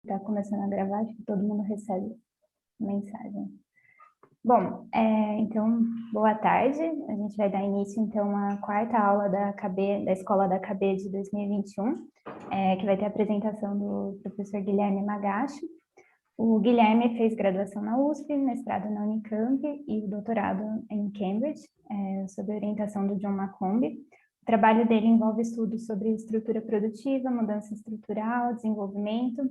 Está começando a gravar, acho que todo mundo recebe mensagem. Bom, então, boa tarde. A gente vai dar início, então, à quarta aula da Escola da KB de 2021, que vai ter a apresentação do professor Guilherme Magacho. O Guilherme fez graduação na USP, mestrado na Unicamp e doutorado em Cambridge, sob a orientação do John Macombi. O trabalho dele envolve estudos sobre estrutura produtiva, mudança estrutural, desenvolvimento.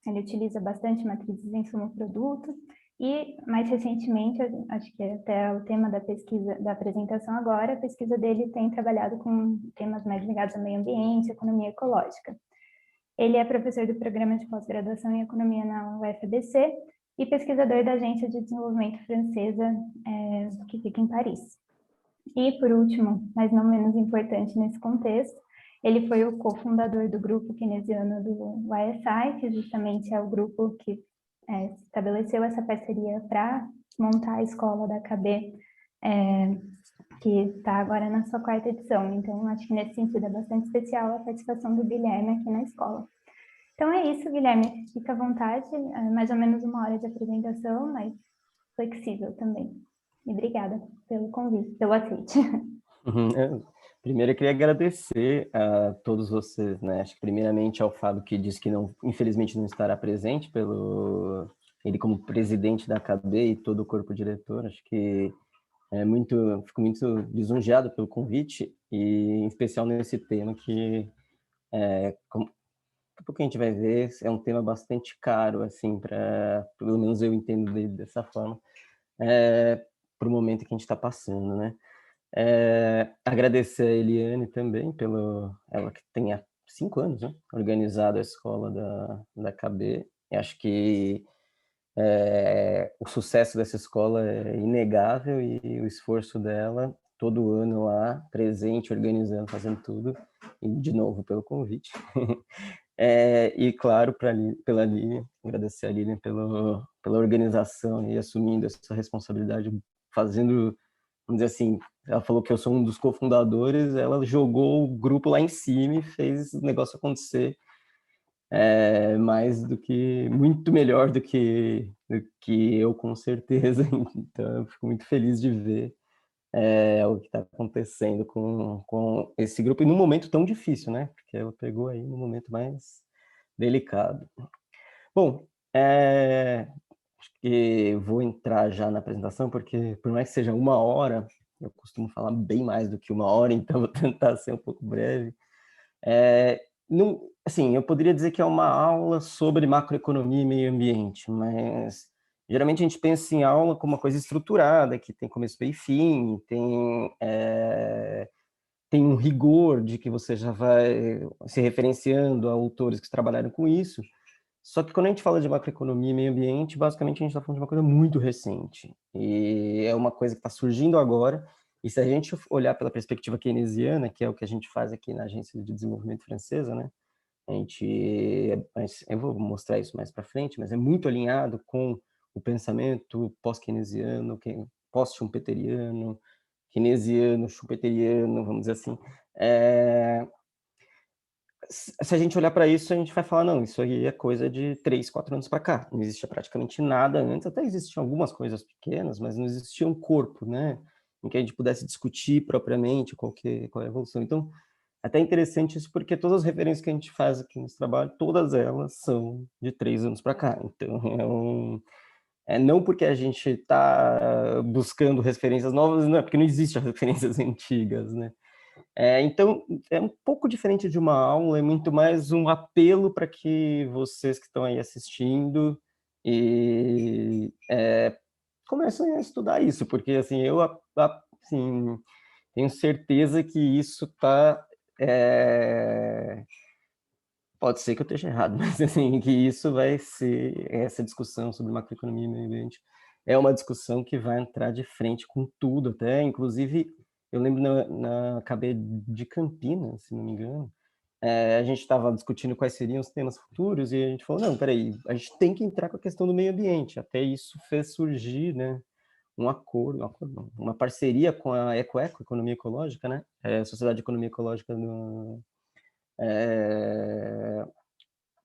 Ele utiliza bastante matrizes em insumo-produto e, mais recentemente, acho que até o tema da pesquisa, da apresentação agora, a pesquisa dele tem trabalhado com temas mais ligados ao meio ambiente, economia ecológica. Ele é professor do programa de pós-graduação em economia na UFABC e pesquisador da Agência de Desenvolvimento Francesa, que fica em Paris. E, por último, mas não menos importante nesse contexto, ele foi o cofundador do grupo keynesiano do YSI, que justamente é o grupo que estabeleceu essa parceria para montar a escola da KB, que está agora na sua quarta edição. Então, acho que nesse sentido é bastante especial a participação do Guilherme aqui na escola. Então é isso, Guilherme, fica à vontade, mais ou menos 1 hora de apresentação, mas flexível também. E obrigada pelo convite, pelo aceite. Primeiro, eu queria agradecer a todos vocês, né? Acho que primeiramente ao Fábio, que disse que não, infelizmente não estará presente, ele como presidente da KB e todo o corpo diretor. Acho que fico muito lisonjeado pelo convite, e em especial nesse tema que, como daqui a pouco a gente vai ver, é um tema bastante caro, assim, pelo menos eu entendo dele dessa forma, para o momento que a gente está passando, né? Agradecer a Eliane também, ela que tem há 5 anos, né, organizado a escola da KB. Eu acho que o sucesso dessa escola é inegável, e o esforço dela, todo ano lá, presente, organizando, fazendo tudo, e de novo pelo convite. E claro, pela Lilian, agradecer a Lilian pela organização e assumindo essa responsabilidade, fazendo, vamos dizer assim, ela falou que eu sou um dos cofundadores, ela jogou o grupo lá em cima e fez o negócio acontecer, muito melhor do que eu, com certeza. Então, eu fico muito feliz de ver o que está acontecendo com esse grupo, e num momento tão difícil, né? Porque ela pegou aí no momento mais delicado. Bom, acho que vou entrar já na apresentação, porque por mais que seja 1 hora, eu costumo falar bem mais do que 1 hora, então vou tentar ser um pouco breve. Assim, eu poderia dizer que é uma aula sobre macroeconomia e meio ambiente, mas geralmente a gente pensa em aula como uma coisa estruturada, que tem começo, meio e fim, tem um rigor de que você já vai se referenciando a autores que trabalharam com isso. Só que quando a gente fala de macroeconomia e meio ambiente, basicamente a gente está falando de uma coisa muito recente, e é uma coisa que está surgindo agora. E se a gente olhar pela perspectiva keynesiana, que é o que a gente faz aqui na Agência de Desenvolvimento Francesa, né? Eu vou mostrar isso mais para frente, mas é muito alinhado com o pensamento pós-keynesiano, pós-schumpeteriano, keynesiano, schumpeteriano, vamos dizer assim. Se a gente olhar para isso, a gente vai falar, não, isso aí é coisa de 3, 4 anos para cá. Não existia praticamente nada antes, até existiam algumas coisas pequenas, mas não existia um corpo, né, em que a gente pudesse discutir propriamente qual é a evolução. Então, até interessante isso, porque todas as referências que a gente faz aqui nesse trabalho, todas elas são de 3 anos para cá. Então, não porque a gente está buscando referências novas, não é porque não existem referências antigas, né? Então, é um pouco diferente de uma aula, é muito mais um apelo para que vocês que estão aí assistindo comecem a estudar isso, porque assim, assim, tenho certeza que isso está... pode ser que eu esteja errado, mas assim, que isso vai ser, essa discussão sobre macroeconomia e meio ambiente, é uma discussão que vai entrar de frente com tudo, até, inclusive, eu lembro na KB de Campinas, se não me engano, a gente estava discutindo quais seriam os temas futuros, e a gente falou, não, peraí, a gente tem que entrar com a questão do meio ambiente. Até isso fez surgir, né, uma parceria com a Ecoeco, Economia Ecológica, né, Sociedade de Economia Ecológica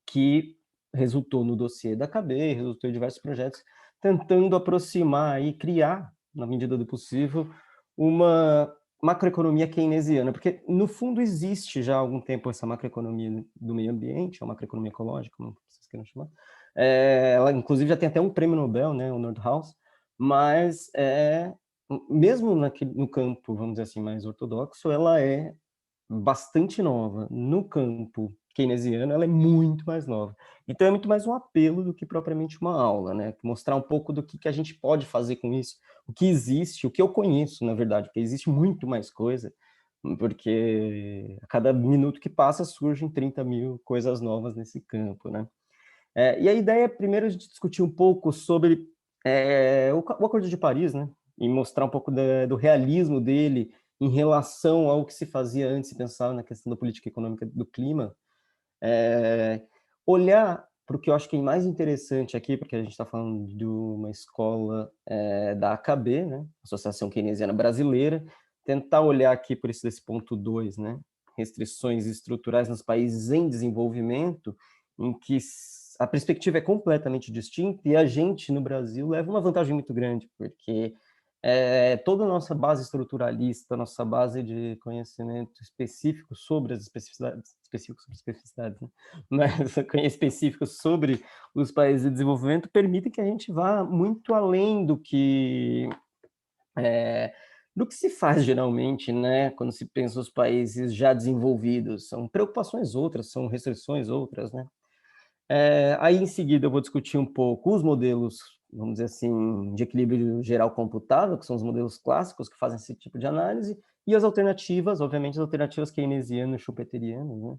que resultou no dossiê da KB, resultou em diversos projetos, tentando aproximar e criar, na medida do possível, uma macroeconomia keynesiana, porque no fundo existe já há algum tempo essa macroeconomia do meio ambiente, ou macroeconomia ecológica, como vocês queiram chamar. Ela inclusive já tem até um prêmio Nobel, né, o Nordhaus, mas mesmo no campo, vamos dizer assim, mais ortodoxo, ela é bastante nova. No campo keynesiano, ela é muito mais nova. Então, é muito mais um apelo do que propriamente uma aula, né? Mostrar um pouco do que a gente pode fazer com isso, o que existe, o que eu conheço, na verdade, porque existe muito mais coisa, porque a cada minuto que passa surgem 30 mil coisas novas nesse campo, né? E a ideia é, primeiro, a gente discutir um pouco sobre o Acordo de Paris, né? E mostrar um pouco do realismo dele em relação ao que se fazia antes, se pensava na questão da política econômica do clima, olhar para o que eu acho que é mais interessante aqui, porque a gente está falando de uma escola da AKB, né? Associação Keynesiana Brasileira, tentar olhar aqui por esse ponto 2, né? Restrições estruturais nos países em desenvolvimento, em que a perspectiva é completamente distinta e a gente, no Brasil, leva uma vantagem muito grande, porque toda a nossa base estruturalista, nossa base de conhecimento específico sobre as especificidades, né? Mas específico sobre os países de desenvolvimento, permite que a gente vá muito além do que se faz geralmente, né, quando se pensa os países já desenvolvidos. São preocupações outras, são restrições outras, né? Aí, em seguida, eu vou discutir um pouco os modelos, vamos dizer assim, de equilíbrio geral computável, que são os modelos clássicos que fazem esse tipo de análise, e as alternativas, obviamente, as alternativas keynesianas e schumpeterianas, né?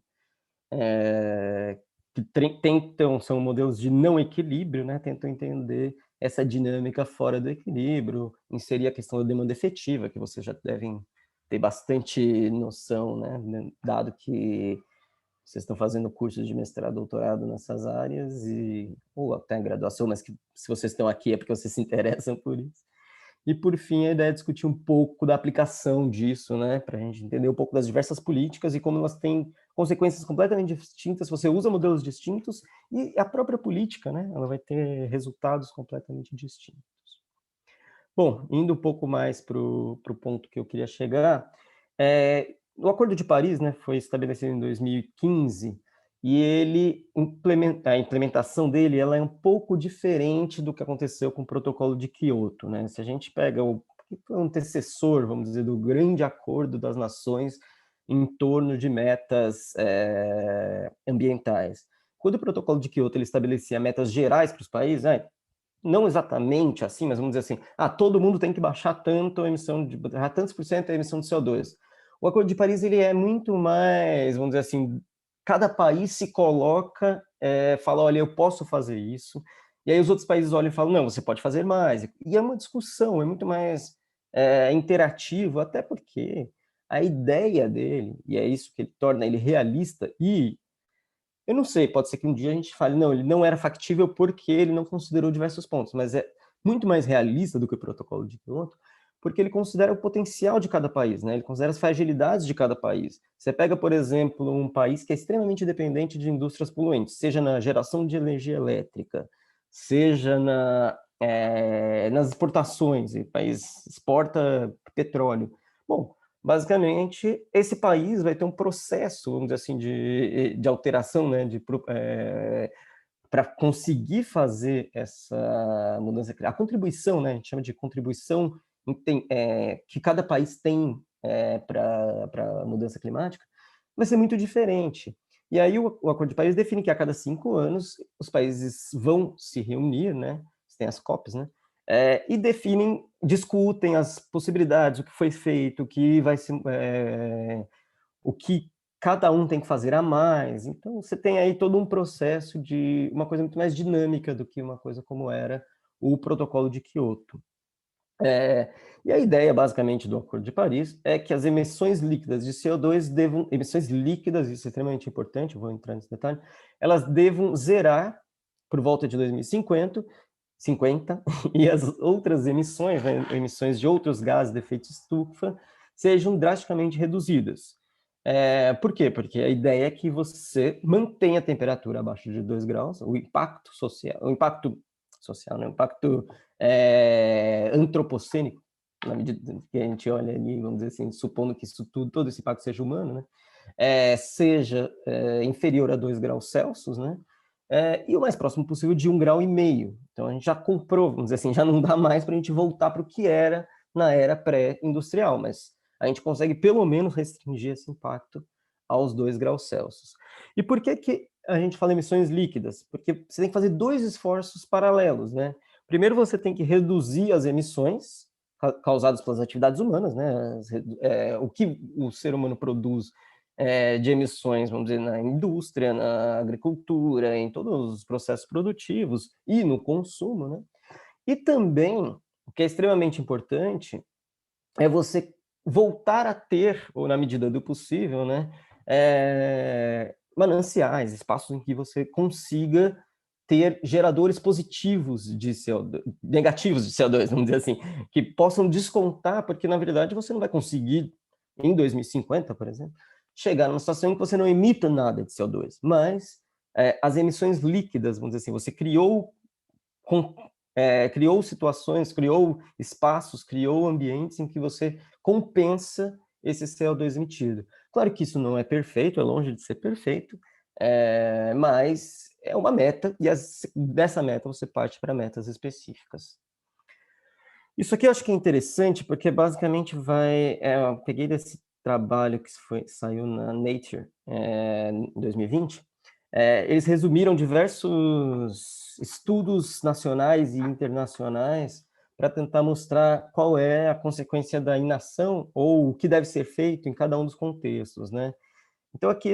Que tentam, são modelos de não equilíbrio, né? Tentam entender essa dinâmica fora do equilíbrio, inserir a questão da demanda efetiva, que vocês já devem ter bastante noção, né? Dado que vocês estão fazendo cursos de mestrado, doutorado nessas áreas, ou até graduação, mas que se vocês estão aqui é porque vocês se interessam por isso. E, por fim, a ideia é discutir um pouco da aplicação disso, né, para a gente entender um pouco das diversas políticas e como elas têm consequências completamente distintas, você usa modelos distintos, e a própria política, né, ela vai ter resultados completamente distintos. Bom, indo um pouco mais para o ponto que eu queria chegar, o Acordo de Paris, né, foi estabelecido em 2015, e a implementação dele ela é um pouco diferente do que aconteceu com o Protocolo de Quioto, né? Se a gente pega o que foi um antecessor, vamos dizer, do grande acordo das nações em torno de metas ambientais. Quando o Protocolo de Quioto ele estabelecia metas gerais para os países, não exatamente assim, mas vamos dizer assim, todo mundo tem que baixar tanto a emissão baixar tantos por cento a emissão de CO2. O Acordo de Paris ele é muito mais, vamos dizer assim, cada país se coloca, fala, olha, eu posso fazer isso, e aí os outros países olham e falam, não, você pode fazer mais. E é uma discussão, é muito mais interativo, até porque a ideia dele, e é isso que ele torna ele realista, e eu não sei, pode ser que um dia a gente fale, não, ele não era factível porque ele não considerou diversos pontos, mas é muito mais realista do que o Protocolo de Kyoto, porque ele considera o potencial de cada país, né? Ele considera as fragilidades de cada país. Você pega, por exemplo, um país que é extremamente dependente de indústrias poluentes, seja na geração de energia elétrica, seja nas exportações, e o país exporta petróleo. Bom, basicamente, esse país vai ter um processo, vamos dizer assim, de alteração, né, para conseguir fazer essa mudança, a contribuição, né, a gente chama de contribuição que cada país tem para a mudança climática, vai ser muito diferente. E aí o Acordo de Paris define que a cada 5 anos os países vão se reunir, né, tem as COPs, né, e discutem as possibilidades, o que foi feito, o que cada um tem que fazer a mais. Então, você tem aí todo um processo de uma coisa muito mais dinâmica do que uma coisa como era o Protocolo de Quioto. E a ideia, basicamente, do Acordo de Paris é que as emissões líquidas de CO2 emissões líquidas, isso é extremamente importante, eu vou entrar nesse detalhe, elas devam zerar por volta de 2050, e as outras emissões, né, emissões de outros gases de efeito estufa, sejam drasticamente reduzidas. Por quê? Porque a ideia é que você mantenha a temperatura abaixo de 2 graus, o impacto social, né? O impacto antropocênico, na medida que a gente olha ali, vamos dizer assim, supondo que isso tudo, todo esse impacto seja humano, né? Seja inferior a 2 graus Celsius, né? E o mais próximo possível de 1,5 grau. Então a gente já comprou, vamos dizer assim, já não dá mais para a gente voltar para o que era na era pré-industrial, mas a gente consegue pelo menos restringir esse impacto aos 2 graus Celsius. E por que que a gente fala emissões líquidas? Porque você tem que fazer dois esforços paralelos, né? Primeiro você tem que reduzir as emissões causadas pelas atividades humanas, né? O que o ser humano produz de emissões, vamos dizer, na indústria, na agricultura, em todos os processos produtivos e no consumo, né? E também, o que é extremamente importante, é você voltar a ter, ou na medida do possível, né, mananciais, espaços em que você consiga ter geradores positivos de CO2, negativos de CO2, vamos dizer assim, que possam descontar, porque na verdade você não vai conseguir, em 2050, por exemplo, chegar numa situação em que você não emita nada de CO2, mas as emissões líquidas, vamos dizer assim, você criou situações, criou espaços, criou ambientes em que você compensa esse CO2 emitido. Claro que isso não é perfeito, é longe de ser perfeito, mas é uma meta, e dessa meta você parte para metas específicas. Isso aqui eu acho que é interessante, porque basicamente eu peguei desse trabalho que saiu na Nature em 2020, eles resumiram diversos estudos nacionais e internacionais para tentar mostrar qual é a consequência da inação ou o que deve ser feito em cada um dos contextos, né? Então aqui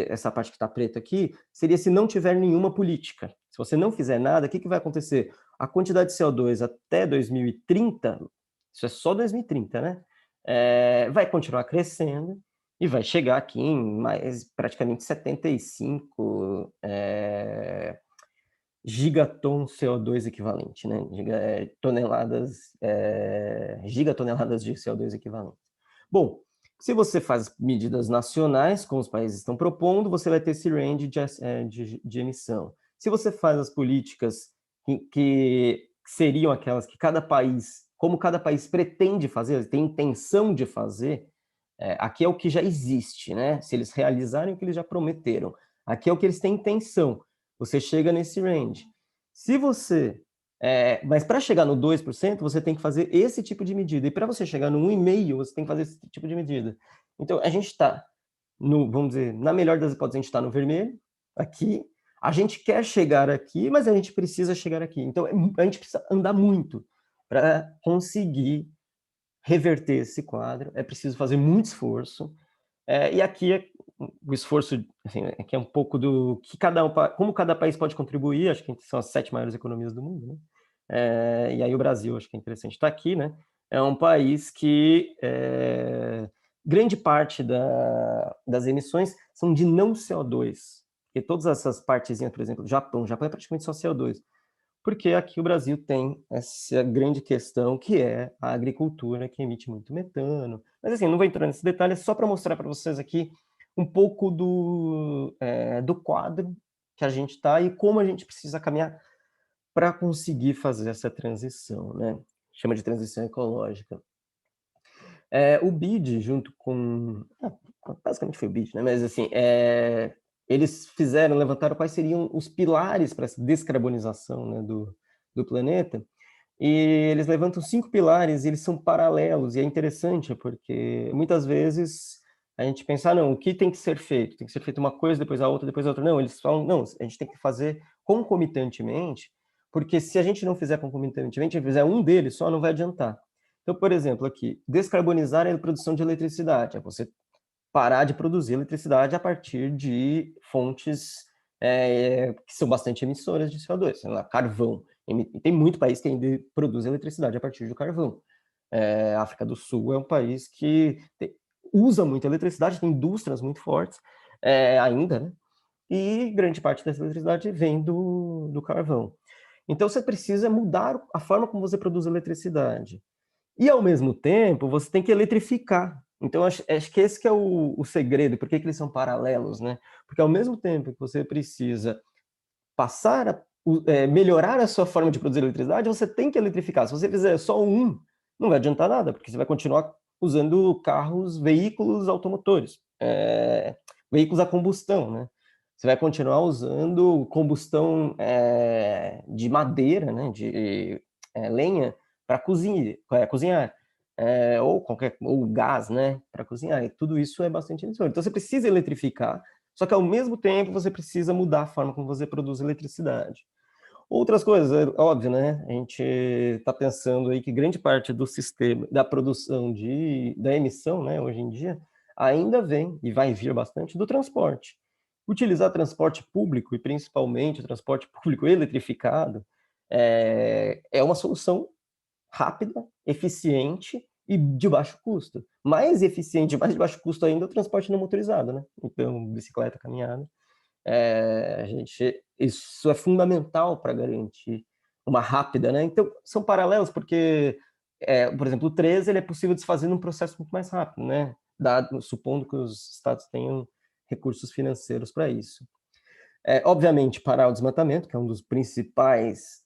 essa parte que está preta aqui seria se não tiver nenhuma política. Se você não fizer nada, o que vai acontecer? A quantidade de CO2 até 2030, isso é só 2030, né? Vai continuar crescendo e vai chegar aqui em praticamente 75 gigatons CO2 equivalente, né? Gigatoneladas de CO2 equivalente. Bom, se você faz medidas nacionais, como os países estão propondo, você vai ter esse range de emissão. Se você faz as políticas que seriam aquelas que como cada país pretende fazer, tem intenção de fazer, aqui é o que já existe, né? Se eles realizarem o que eles já prometeram, aqui é o que eles têm intenção. Você chega nesse range. Se você mas para chegar no 2%, você tem que fazer esse tipo de medida. E para você chegar no 1,5%, você tem que fazer esse tipo de medida. Então, a gente está, vamos dizer, na melhor das hipóteses, a gente está no vermelho, aqui. A gente quer chegar aqui, mas a gente precisa chegar aqui. Então, a gente precisa andar muito para conseguir reverter esse quadro. É preciso fazer muito esforço. E aqui o esforço, assim, aqui é um pouco do que como cada país pode contribuir. Acho que são as 7 maiores economias do mundo, né? E aí o Brasil, acho que é interessante estar aqui, né? É um país que grande parte das emissões são de não CO2. E todas essas partezinhas, por exemplo, o Japão é praticamente só CO2. Porque aqui o Brasil tem essa grande questão que é a agricultura, que emite muito metano. Mas assim, não vou entrar nesse detalhe, é só para mostrar para vocês aqui um pouco do quadro que a gente está e como a gente precisa caminhar para conseguir fazer essa transição, né? Chama de transição ecológica. O BID, junto com... basicamente foi o BID, né? Mas assim, eles levantaram quais seriam os pilares para essa descarbonização, né, do planeta, e eles levantam 5 pilares, e eles são paralelos, e é interessante, porque muitas vezes a gente pensa, não, o que tem que ser feito? Tem que ser feito uma coisa, depois a outra, depois a outra. Não, eles falam, não, a gente tem que fazer concomitantemente, porque se a gente não fizer concomitantemente, a gente fizer um deles só, não vai adiantar. Então, por exemplo, aqui, descarbonizar a produção de eletricidade, é você parar de produzir eletricidade a partir de fontes que são bastante emissoras de CO2, sei lá, carvão. E tem muito país que ainda produz eletricidade a partir do carvão. A África do Sul é um país que usa muita eletricidade, tem indústrias muito fortes ainda, né? E grande parte dessa eletricidade vem do carvão. Então, você precisa mudar a forma como você produz eletricidade. E, ao mesmo tempo, você tem que eletrificar. Então, acho que esse que é o segredo. Por que eles são paralelos, né? Porque, ao mesmo tempo que você precisa melhorar a sua forma de produzir eletricidade, você tem que eletrificar. Se você fizer só um, não vai adiantar nada, porque você vai continuar usando veículos automotores, veículos a combustão, né? Você vai continuar usando combustão de madeira, né? De lenha para cozinhar. Ou gás, né, para cozinhar. E tudo isso é bastante emissor. Então você precisa eletrificar, só que ao mesmo tempo você precisa mudar a forma como você produz eletricidade. Outras coisas, é óbvio, né? A gente está pensando aí que grande parte do sistema da produção da emissão, né, hoje em dia, ainda vem e vai vir bastante do transporte. Utilizar transporte público e principalmente transporte público eletrificado é uma solução rápida, eficiente e de baixo custo. Mais eficiente, mais de baixo custo ainda, é o transporte não motorizado, né? Então, bicicleta, caminhada. Isso é fundamental para garantir uma rápida, né? Então, são paralelos porque, por exemplo, o 13 ele é possível de se fazer num processo muito mais rápido, né? Supondo que os estados tenham recursos financeiros para isso. Obviamente, parar o desmatamento, que é um dos principais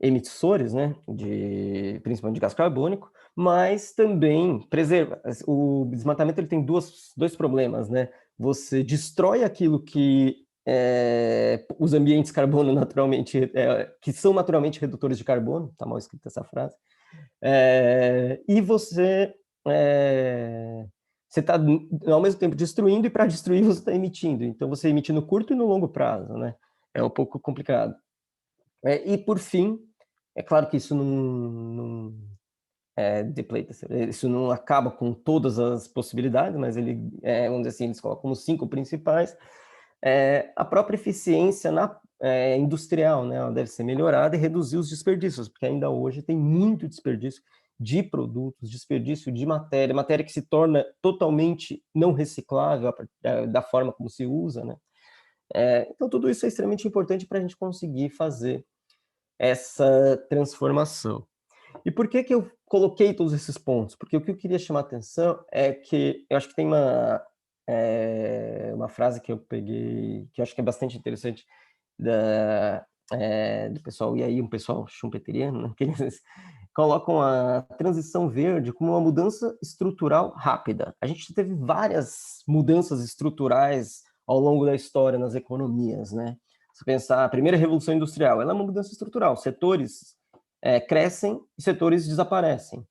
emissores, né, principalmente de gás carbônico, mas também preserva. O desmatamento ele tem dois problemas, né? Você destrói aquilo que os ambientes carbono naturalmente, que são naturalmente redutores de carbono, tá mal escrita essa frase, e você está ao mesmo tempo destruindo, e para destruir você está emitindo. Então você emite no curto e no longo prazo, né? É um pouco complicado. E por fim, é claro que isso não depleta, isso não acaba com todas as possibilidades, mas vamos dizer assim, eles colocam como 5 principais. A própria eficiência industrial, né, ela deve ser melhorada e reduzir os desperdícios, porque ainda hoje tem muito desperdício de produtos, desperdício de matéria que se torna totalmente não reciclável da forma como se usa, né? Então, tudo isso é extremamente importante para a gente conseguir fazer essa transformação. E por que eu coloquei todos esses pontos? Porque o que eu queria chamar a atenção é que eu acho que tem uma frase que eu peguei, que eu acho que é bastante interessante, do pessoal, e aí um pessoal schumpeteriano, né, que eles colocam a transição verde como uma mudança estrutural rápida. A gente teve várias mudanças estruturais ao longo da história nas economias, né? Se pensar, a primeira revolução industrial, ela é uma mudança estrutural, setores crescem e setores desaparecem.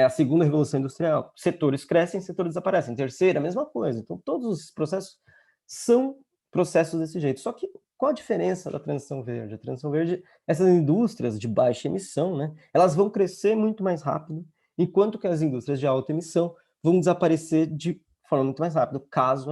A segunda revolução industrial, setores crescem e setores desaparecem. Terceira, a mesma coisa. Então, todos os processos são processos desse jeito. Só que qual a diferença da transição verde? A transição verde, essas indústrias de baixa emissão, né, elas vão crescer muito mais rápido, enquanto que as indústrias de alta emissão vão desaparecer de forma muito mais rápida, caso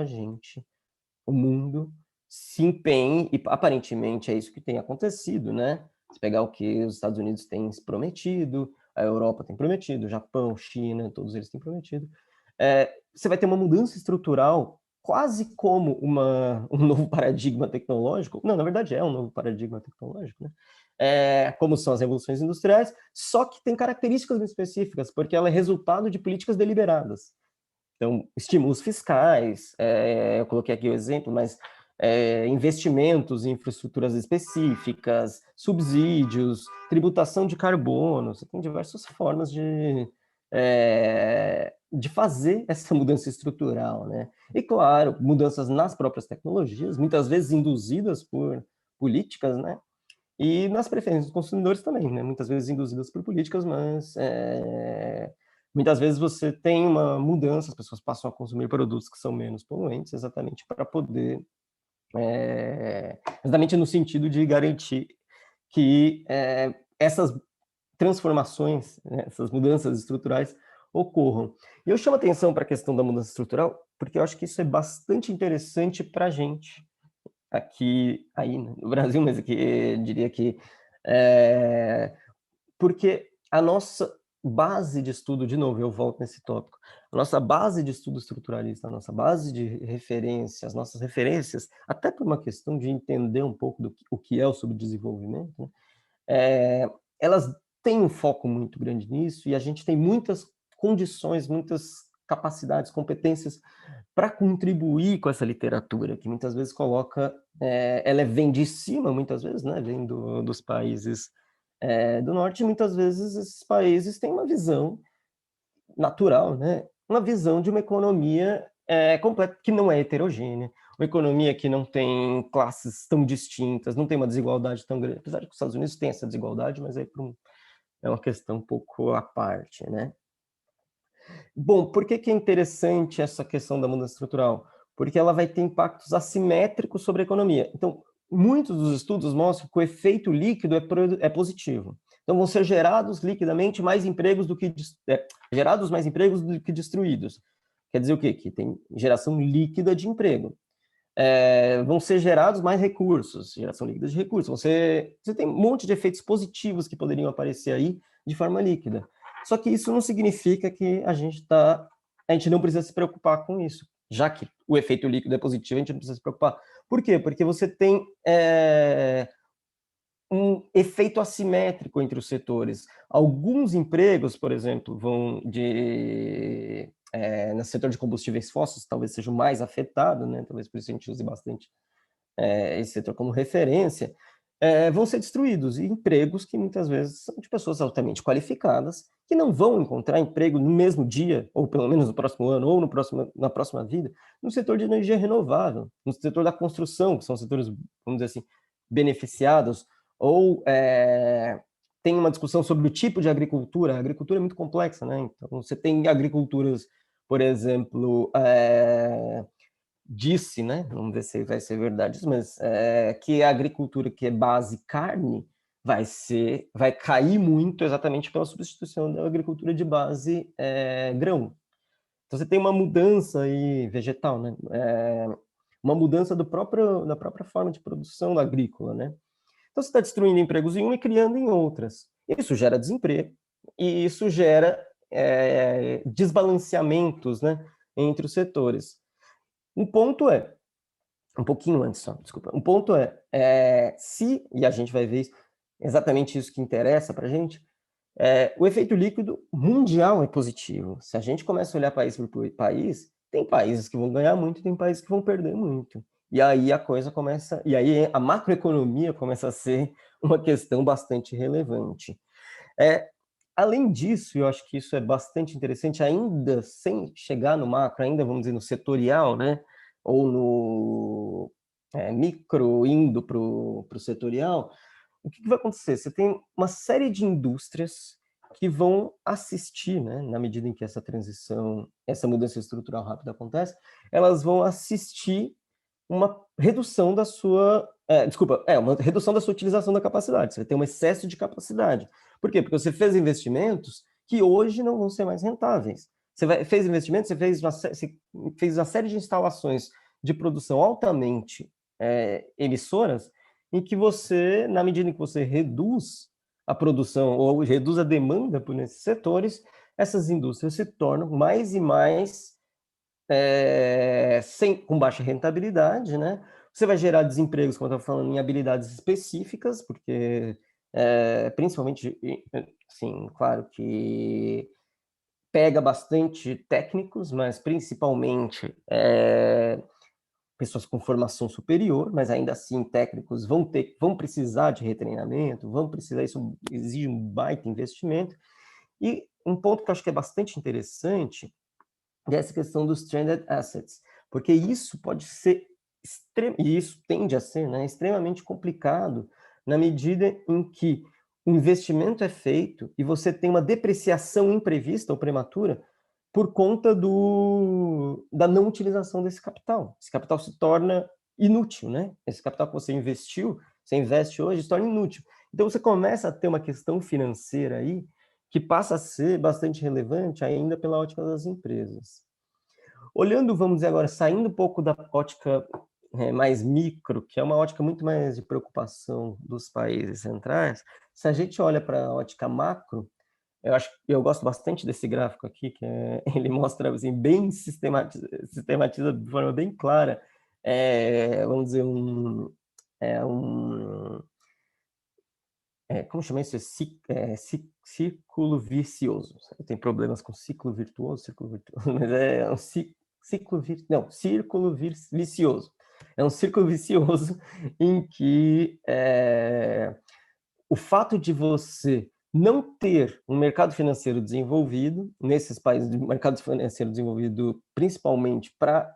o mundo, se empenhe, e aparentemente é isso que tem acontecido, né? Se pegar o que os Estados Unidos têm se prometido, a Europa tem prometido, o Japão, China, todos eles têm prometido, você vai ter uma mudança estrutural quase como um novo paradigma tecnológico. Não, na verdade é um novo paradigma tecnológico, né? Como são as revoluções industriais, só que tem características específicas, porque ela é resultado de políticas deliberadas. Então, estímulos fiscais, eu coloquei aqui o exemplo, mas investimentos em infraestruturas específicas, subsídios, tributação de carbono, você tem diversas formas de fazer essa mudança estrutural, né? E, claro, mudanças nas próprias tecnologias, muitas vezes induzidas por políticas, né? E nas preferências dos consumidores também, né? Muitas vezes induzidas por políticas, mas muitas vezes você tem uma mudança, as pessoas passam a consumir produtos que são menos poluentes, exatamente para poder, exatamente no sentido de garantir que essas transformações, né, essas mudanças estruturais ocorram. E eu chamo atenção para a questão da mudança estrutural, porque eu acho que isso é bastante interessante para a gente, aqui, aí no Brasil, mas aqui eu diria que porque a nossa base de estudo, de novo, eu volto nesse tópico, a nossa base de estudo estruturalista, a nossa base de referência, as nossas referências, até por uma questão de entender um pouco o que é o subdesenvolvimento, né, elas tem um foco muito grande nisso e a gente tem muitas condições, muitas capacidades, competências para contribuir com essa literatura, que muitas vezes coloca, ela vem de cima, muitas vezes, né, vem dos países do norte, e muitas vezes esses países têm uma visão natural, né, uma visão de uma economia completa, que não é heterogênea, uma economia que não tem classes tão distintas, não tem uma desigualdade tão grande, apesar de que os Estados Unidos têm essa desigualdade, mas é uma questão um pouco à parte, né? Bom, por que é interessante essa questão da mudança estrutural? Porque ela vai ter impactos assimétricos sobre a economia. Então, muitos dos estudos mostram que o efeito líquido é positivo. Então, vão ser gerados liquidamente mais empregos do que gerados mais empregos do que destruídos. Quer dizer o quê? Que tem geração líquida de emprego. Vão ser gerados mais recursos, geração líquida de recursos. Você tem um monte de efeitos positivos que poderiam aparecer aí de forma líquida. Só que isso não significa que a gente não precisa se preocupar com isso. Já que o efeito líquido é positivo, a gente não precisa se preocupar. Por quê? Porque você tem um efeito assimétrico entre os setores. Alguns empregos, por exemplo, vão no setor de combustíveis fósseis, talvez seja o mais afetado, né? Talvez por isso a gente use bastante esse setor como referência, vão ser destruídos, e empregos que muitas vezes são de pessoas altamente qualificadas, que não vão encontrar emprego no mesmo dia, ou pelo menos no próximo ano, ou na próxima vida, no setor de energia renovável, no setor da construção, que são setores, vamos dizer assim, beneficiados, ou tem uma discussão sobre o tipo de agricultura. A agricultura é muito complexa, né? Então, você tem agriculturas, por exemplo, disse, né? Vamos ver se vai ser verdade isso, mas que a agricultura que é base carne vai cair muito exatamente pela substituição da agricultura de base grão. Então você tem uma mudança aí vegetal, né? Uma mudança da própria forma de produção agrícola, né? Então você está destruindo empregos em uma e criando em outras. Isso gera desemprego e isso gera desbalanceamentos, né, entre os setores. Um ponto um pouquinho antes só, desculpa. Um ponto e a gente vai ver exatamente isso que interessa para a gente, o efeito líquido mundial é positivo. Se a gente começa a olhar país por país, tem países que vão ganhar muito, tem países que vão perder muito. E aí e aí a macroeconomia começa a ser uma questão bastante relevante. Além disso, eu acho que isso é bastante interessante, ainda sem chegar no macro, ainda vamos dizer no setorial, né? Ou no micro, indo para o setorial, o que vai acontecer? Você tem uma série de indústrias que vão assistir, né? Na medida em que essa transição, essa mudança estrutural rápida acontece, elas vão assistir uma redução da sua, uma redução da sua utilização da capacidade. Você vai ter um excesso de capacidade. Por quê? Porque você fez investimentos que hoje não vão ser mais rentáveis. Fez investimentos, você fez uma série de instalações de produção altamente emissoras, em que você, na medida em que você reduz a produção ou reduz a demanda por esses setores, essas indústrias se tornam mais e mais com baixa rentabilidade, né? Você vai gerar desempregos, como eu estava falando, em habilidades específicas, porque principalmente, sim, claro que pega bastante técnicos, mas principalmente pessoas com formação superior, mas ainda assim técnicos vão precisar de retreinamento, isso exige um baita investimento. E um ponto que eu acho que é bastante interessante dessa questão dos stranded assets, porque isso pode ser, e isso tende a ser, né, extremamente complicado na medida em que o investimento é feito e você tem uma depreciação imprevista ou prematura por conta da não utilização desse capital. Esse capital se torna inútil, né? Esse capital que você investiu, você investe hoje, se torna inútil. Então você começa a ter uma questão financeira aí que passa a ser bastante relevante ainda pela ótica das empresas. Olhando, vamos dizer agora, saindo um pouco da ótica mais micro, que é uma ótica muito mais de preocupação dos países centrais, se a gente olha para a ótica macro, eu gosto bastante desse gráfico aqui, que ele mostra assim, bem sistematiza de forma bem clara, vamos dizer, como chama isso? círculo vicioso. Tem problemas com círculo virtuoso, mas é um círculo vicioso. É um círculo vicioso em que o fato de você não ter um mercado financeiro desenvolvido, nesses países de mercado financeiro desenvolvido principalmente para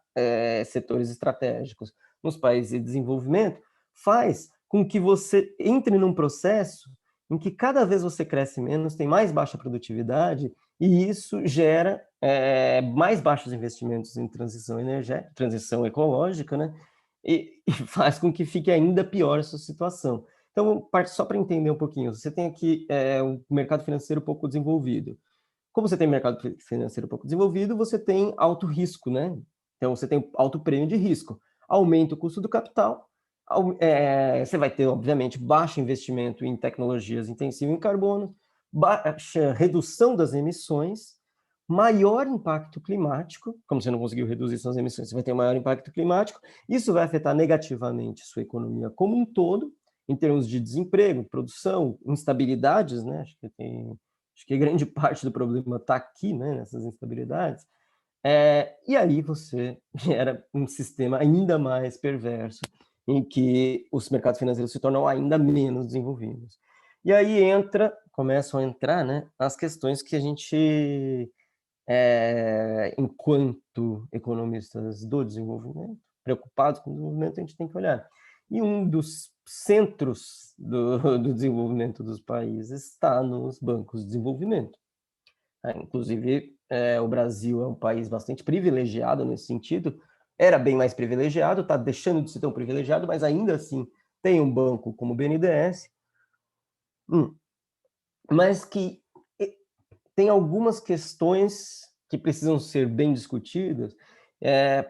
setores estratégicos, nos países de desenvolvimento, faz com que você entre num processo em que cada vez você cresce menos, tem mais baixa produtividade, e isso gera mais baixos investimentos em transição energética, transição ecológica, né? E faz com que fique ainda pior essa situação. Então, só para entender um pouquinho, você tem aqui um mercado financeiro pouco desenvolvido. Como você tem mercado financeiro pouco desenvolvido, você tem alto risco, né? Então, você tem alto prêmio de risco. Aumenta o custo do capital, você vai ter, obviamente, baixo investimento em tecnologias intensivas em carbono, baixa redução das emissões, maior impacto climático, como você não conseguiu reduzir suas emissões, você vai ter um maior impacto climático, isso vai afetar negativamente sua economia como um todo, em termos de desemprego, produção, instabilidades, né? Acho que grande parte do problema está aqui, né? Nessas instabilidades. E aí você gera um sistema ainda mais perverso, em que os mercados financeiros se tornam ainda menos desenvolvidos. E aí começam a entrar, né, as questões que a gente, enquanto economistas do desenvolvimento, preocupados com o desenvolvimento, a gente tem que olhar. E um dos centros do desenvolvimento dos países está nos bancos de desenvolvimento. Inclusive, o Brasil é um país bastante privilegiado nesse sentido, era bem mais privilegiado, está deixando de ser tão privilegiado, mas ainda assim tem um banco como o BNDES, mas que tem algumas questões que precisam ser bem discutidas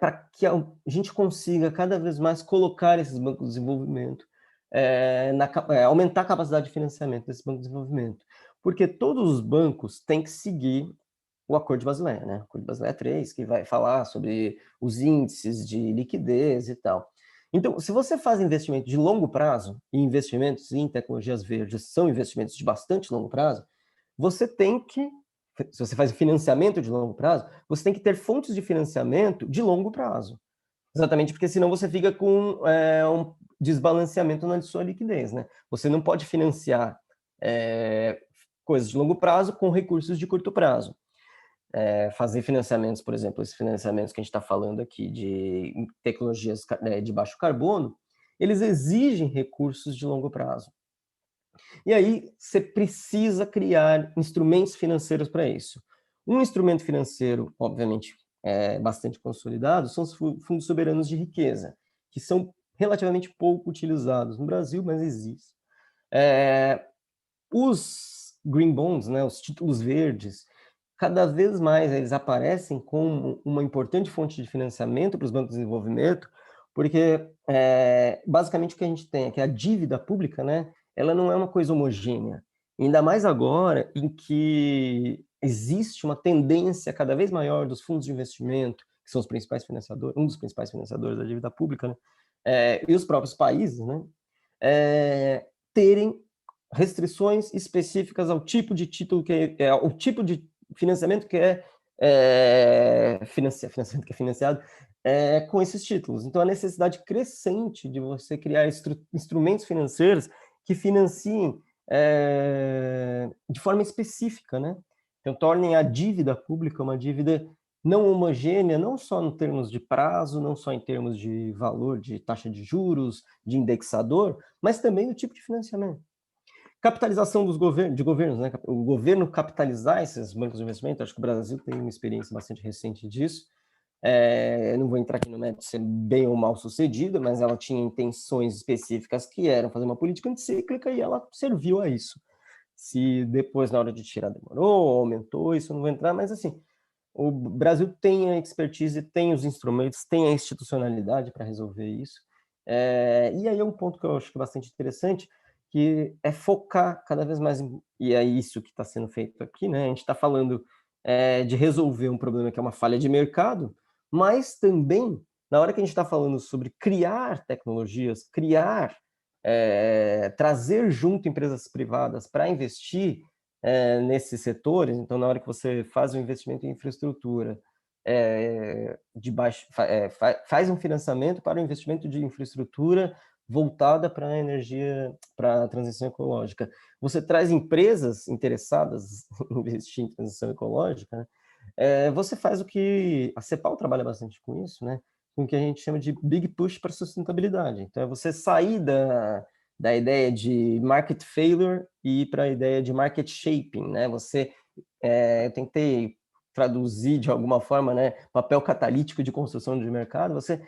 para que a gente consiga cada vez mais colocar esses bancos de desenvolvimento, aumentar a capacidade de financiamento desses bancos de desenvolvimento. Porque todos os bancos têm que seguir o Acordo de Basileia, né? O Acordo de Basileia 3, que vai falar sobre os índices de liquidez e tal. Então, se você faz investimento de longo prazo, e investimentos em tecnologias verdes são investimentos de bastante longo prazo, você tem que, se você faz financiamento de longo prazo, você tem que ter fontes de financiamento de longo prazo. Exatamente, porque senão você fica com um desbalanceamento na sua liquidez, né? Você não pode financiar coisas de longo prazo com recursos de curto prazo. Fazer financiamentos, por exemplo, esses financiamentos que a gente está falando aqui de tecnologias de baixo carbono, eles exigem recursos de longo prazo. E aí você precisa criar instrumentos financeiros para isso. Um instrumento financeiro, obviamente, bastante consolidado, são os fundos soberanos de riqueza, que são relativamente pouco utilizados no Brasil, mas existem. Os green bonds, né, os títulos verdes, cada vez mais eles aparecem como uma importante fonte de financiamento para os bancos de desenvolvimento, porque basicamente o que a gente tem é que a dívida pública, né, ela não é uma coisa homogênea. Ainda mais agora em que existe uma tendência cada vez maior dos fundos de investimento, que são os principais financiadores, um dos principais financiadores da dívida pública, né, e os próprios países, né, terem restrições específicas ao tipo de título ao tipo de financiamento que financiamento que é financiado com esses títulos. Então, a necessidade crescente de você criar instrumentos financeiros que financiem de forma específica, né? Então, tornem a dívida pública uma dívida não homogênea, não só em termos de prazo, não só em termos de valor, de taxa de juros, de indexador, mas também do tipo de financiamento. Capitalização de governos, né? O governo capitalizar esses bancos de investimento, acho que o Brasil tem uma experiência bastante recente disso. Eu não vou entrar aqui no mérito de ser bem ou mal sucedida, mas ela tinha intenções específicas que eram fazer uma política anticíclica e ela serviu a isso. Se depois, na hora de tirar, demorou, aumentou, isso eu não vou entrar, mas assim, o Brasil tem a expertise, tem os instrumentos, tem a institucionalidade para resolver isso. E aí é um ponto que eu acho que é bastante interessante, que é focar cada vez mais, e é isso que está sendo feito aqui, né? A gente está falando de resolver um problema que é uma falha de mercado, mas também, na hora que a gente está falando sobre criar tecnologias, trazer junto empresas privadas para investir nesses setores. Então, na hora que você faz um investimento em infraestrutura, faz um financiamento para o investimento de infraestrutura voltada para a energia, para a transição ecológica. Você traz empresas interessadas em investir em transição ecológica, né? Você faz o que a CEPAL trabalha bastante com isso, né? Com o que a gente chama de big push para sustentabilidade. Então, é você sair da ideia de market failure e ir para a ideia de market shaping, né? Eu tentei traduzir de alguma forma, né, papel catalítico de construção de mercado, você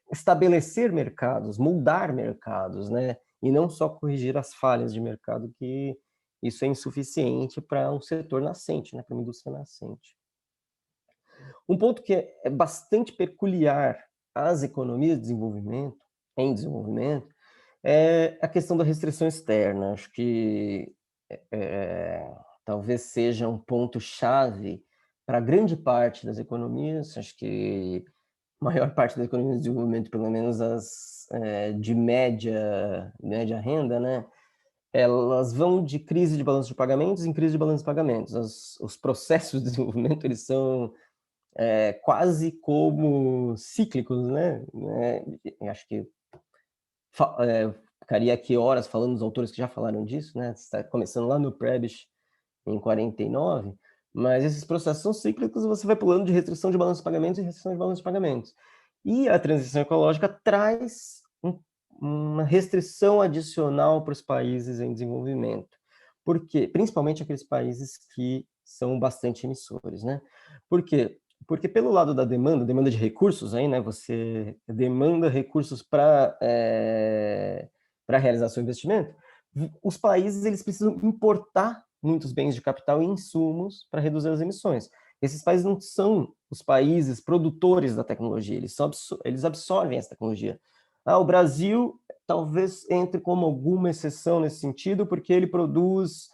estabelecer mercados, moldar mercados, né, e não só corrigir as falhas de mercado, que isso é insuficiente para um setor nascente, né, para uma indústria nascente. Um ponto que é bastante peculiar às economias em desenvolvimento, é a questão da restrição externa. Acho que talvez seja um ponto-chave para grande parte das economias. Acho que a maior parte das economias de desenvolvimento, pelo menos as de média renda, né, elas vão de crise de balanço de pagamentos em crise de balanço de pagamentos. Os processos de desenvolvimento, eles são quase como cíclicos, né? Acho que ficaria aqui horas falando dos autores que já falaram disso, né? Está começando lá no Prebisch, em 49, mas esses processos são cíclicos e você vai pulando de restrição de balanço de pagamentos em restrição de balanço de pagamentos. E a transição ecológica traz uma restrição adicional para os países em desenvolvimento. Porque, principalmente aqueles países que são bastante emissores, né? Por quê? Porque pelo lado da demanda de recursos, aí, né? Você demanda recursos para para realizar seu investimento. Os países eles precisam importar muitos bens de capital e insumos para reduzir as emissões. Esses países não são os países produtores da tecnologia, eles absorvem essa tecnologia. O Brasil talvez entre como alguma exceção nesse sentido, porque ele produz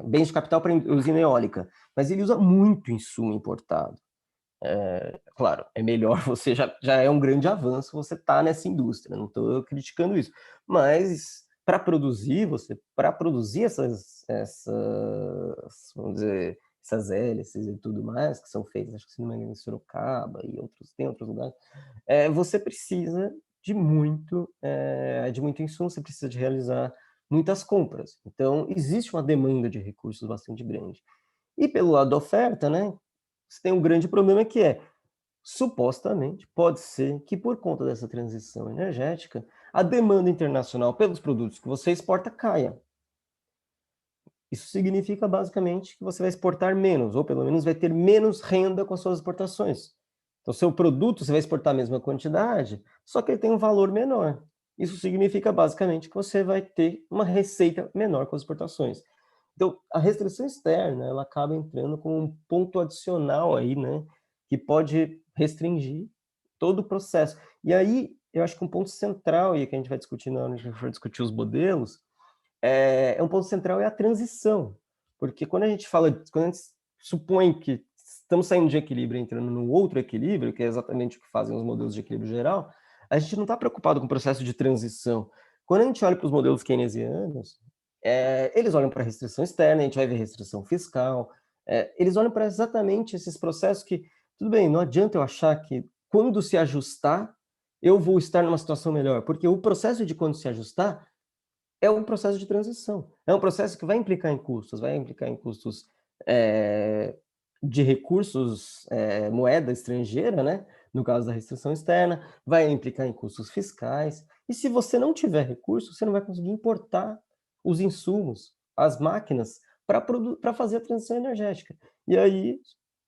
bens de capital para usina eólica, mas ele usa muito insumo importado. Claro, é melhor você, já é um grande avanço você estar nessa indústria, não estou criticando isso, mas para produzir vamos dizer, essas hélices e tudo mais, que são feitas, acho que se não me engano, em Sorocaba e tem outros lugares, você precisa de muito insumo, você precisa de realizar muitas compras. Então, existe uma demanda de recursos bastante grande. E pelo lado da oferta, né, você tem um grande problema que supostamente, pode ser que por conta dessa transição energética, a demanda internacional pelos produtos que você exporta caia. Isso significa basicamente que você vai exportar menos, ou pelo menos vai ter menos renda com as suas exportações. Então, seu produto, você vai exportar a mesma quantidade, só que ele tem um valor menor. Isso significa basicamente que você vai ter uma receita menor com as exportações. Então, a restrição externa, ela acaba entrando como um ponto adicional aí, né, que pode restringir todo o processo. E aí, eu acho que um ponto central, e que a gente vai discutir na hora que a gente for discutir os modelos, um ponto central é a transição. Porque quando a gente supõe que estamos saindo de equilíbrio e entrando num outro equilíbrio, que é exatamente o que fazem os modelos de equilíbrio geral, a gente não está preocupado com o processo de transição. Quando a gente olha para os modelos keynesianos, eles olham para a restrição externa, a gente vai ver restrição fiscal, eles olham para exatamente esses processos que, tudo bem, não adianta eu achar que quando se ajustar, eu vou estar numa situação melhor, porque o processo de quando se ajustar é um processo de transição. É um processo que vai implicar em custos, de recursos, moeda estrangeira, né? No caso da restrição externa, vai implicar em custos fiscais. E se você não tiver recursos, você não vai conseguir importar os insumos, as máquinas, para fazer a transição energética. E aí,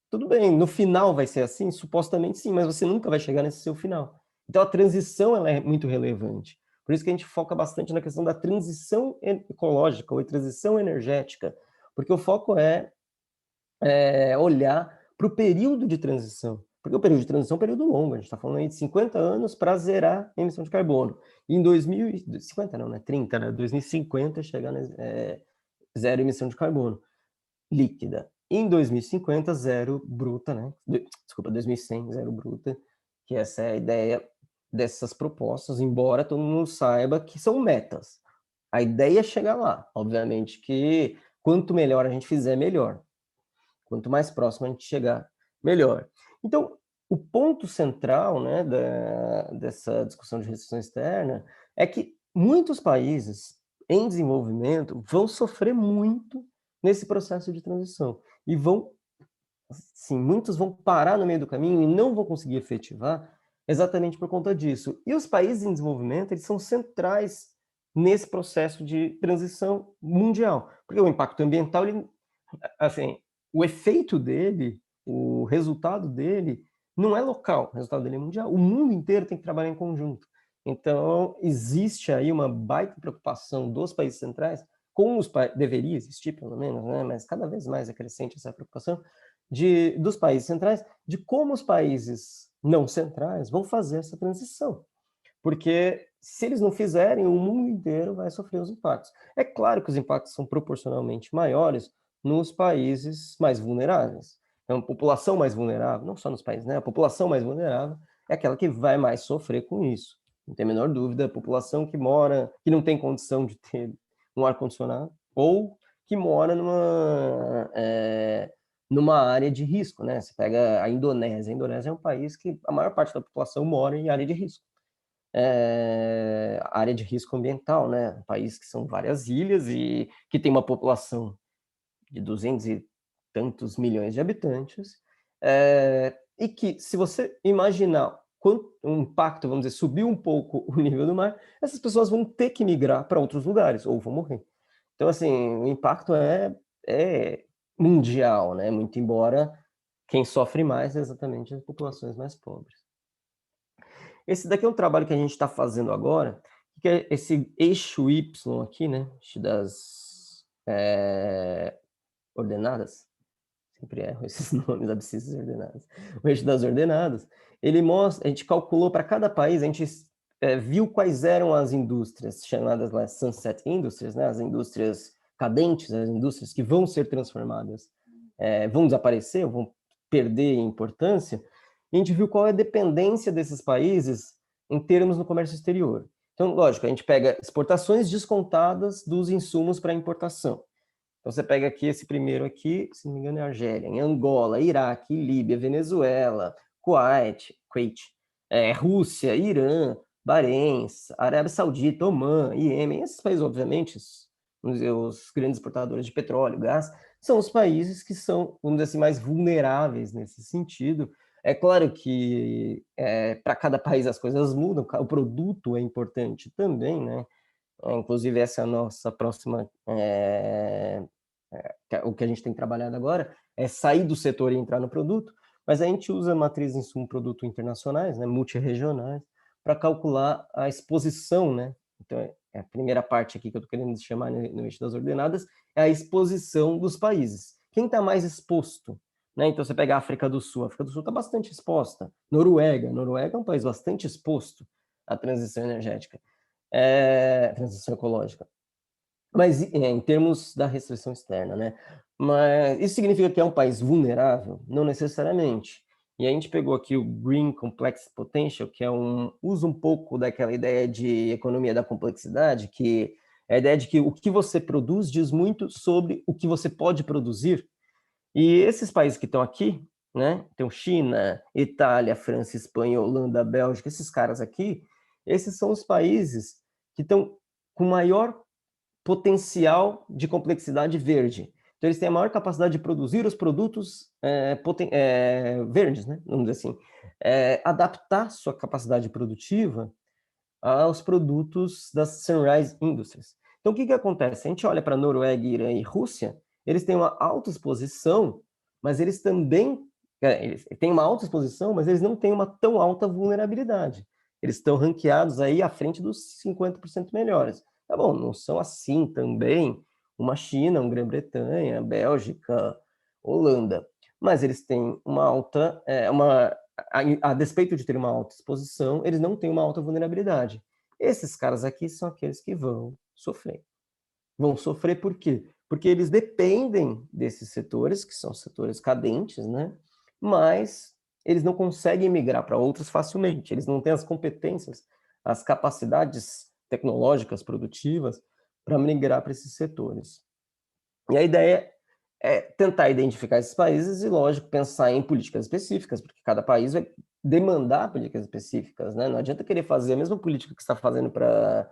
tudo bem, no final vai ser assim? Supostamente sim, mas você nunca vai chegar nesse seu final. Então a transição ela é muito relevante. Por isso que a gente foca bastante na questão da transição ecológica ou transição energética, porque o foco é olhar para o período de transição. Porque o período de transição é um período longo, a gente está falando aí de 50 anos para zerar a emissão de carbono. E em 2050 não, né? 30, né? 2050 chegar na zero emissão de carbono líquida. Em 2050, zero bruta, né? Desculpa, 2100, zero bruta, que essa é a ideia dessas propostas, embora todo mundo saiba que são metas. A ideia é chegar lá. Obviamente que quanto melhor a gente fizer, melhor. Quanto mais próximo a gente chegar, melhor. Então, o ponto central, né, dessa discussão de restrição externa é que muitos países em desenvolvimento vão sofrer muito nesse processo de transição. E vão, sim, muitos vão parar no meio do caminho e não vão conseguir efetivar exatamente por conta disso. E os países em desenvolvimento, eles são centrais nesse processo de transição mundial. Porque o impacto ambiental, ele, assim, o efeito dele, o resultado dele, não é local, o resultado dele é mundial. O mundo inteiro tem que trabalhar em conjunto. Então, existe aí uma baita preocupação dos países centrais, com os deveria existir, pelo menos, né? Mas cada vez mais é crescente essa preocupação, dos países centrais, de como os países não centrais vão fazer essa transição. Porque se eles não fizerem, o mundo inteiro vai sofrer os impactos. É claro que os impactos são proporcionalmente maiores nos países mais vulneráveis. Então, a população mais vulnerável, não só nos países, né? A população mais vulnerável é aquela que vai mais sofrer com isso. Não tem a menor dúvida, a população que mora, que não tem condição de ter um ar-condicionado, ou que mora numa área de risco, né? Você pega a Indonésia é um país que a maior parte da população mora em área de risco. Área de risco ambiental, né? Um país que são várias ilhas e que tem uma população de 200 e tantos milhões de habitantes, e que, se você imaginar um impacto, vamos dizer, subir um pouco o nível do mar, essas pessoas vão ter que migrar para outros lugares, ou vão morrer. Então, assim, o impacto é mundial, né? Muito embora quem sofre mais é exatamente as populações mais pobres. Esse daqui é um trabalho que a gente está fazendo agora, que é esse eixo Y aqui, né? Eixo das ordenadas. Sempre erro esses nomes, abscissas e ordenadas. O eixo das ordenadas, ele mostra, a gente calculou para cada país, a gente viu quais eram as indústrias chamadas lá Sunset Industries, né? As indústrias cadentes, as indústrias que vão ser transformadas, vão desaparecer, vão perder importância, e a gente viu qual é a dependência desses países em termos no comércio exterior. Então, lógico, a gente pega exportações descontadas dos insumos para importação. Então, você pega aqui esse primeiro aqui, se não me engano é Argélia, em Angola, Iraque, Líbia, Venezuela, Kuwait, Rússia, Irã, Bahrein, Arábia Saudita, Omã, Iêmen, esses países, obviamente, os grandes exportadores de petróleo, gás, são os países que são, vamos dizer assim, mais vulneráveis nesse sentido. É claro que para cada país as coisas mudam, o produto é importante também, né? Inclusive, essa é a nossa próxima... o que a gente tem trabalhado agora é sair do setor e entrar no produto, mas a gente usa matrizes insumo-produto internacionais, né, multirregionais, para calcular a exposição, né? Então, a primeira parte aqui que eu estou querendo chamar no eixo das ordenadas é a exposição dos países. Quem está mais exposto? Né? Então, você pega a África do Sul está bastante exposta. Noruega é um país bastante exposto à transição energética, transição ecológica. Mas em termos da restrição externa, né? Mas isso significa que é um país vulnerável? Não necessariamente. E a gente pegou aqui o Green Complex Potential, que usa um pouco daquela ideia de economia da complexidade, que é a ideia de que o que você produz diz muito sobre o que você pode produzir. E esses países que estão aqui, né? Então, China, Itália, França, Espanha, Holanda, Bélgica, esses caras aqui, esses são os países que estão com maior potencial de complexidade verde. Então, eles têm a maior capacidade de produzir os produtos verdes, né? Vamos dizer assim. Adaptar sua capacidade produtiva aos produtos das Sunrise Industries. Então, o que acontece? A gente olha para Noruega, Irã e Rússia, eles têm uma alta exposição, mas eles também eles têm uma alta exposição, mas eles não têm uma tão alta vulnerabilidade. Eles estão ranqueados aí à frente dos 50% melhores. Tá bom, não são assim também uma China, uma Grã-Bretanha, Bélgica, Holanda, mas eles têm uma alta, a despeito de ter uma alta exposição, eles não têm uma alta vulnerabilidade. Esses caras aqui são aqueles que vão sofrer. Vão sofrer por quê? Porque eles dependem desses setores, que são setores cadentes, né? Mas eles não conseguem migrar para outros facilmente, eles não têm as competências, as capacidades tecnológicas, produtivas, para migrar para esses setores. E a ideia é tentar identificar esses países e, lógico, pensar em políticas específicas, porque cada país vai demandar políticas específicas, né? Não adianta querer fazer a mesma política que você está fazendo para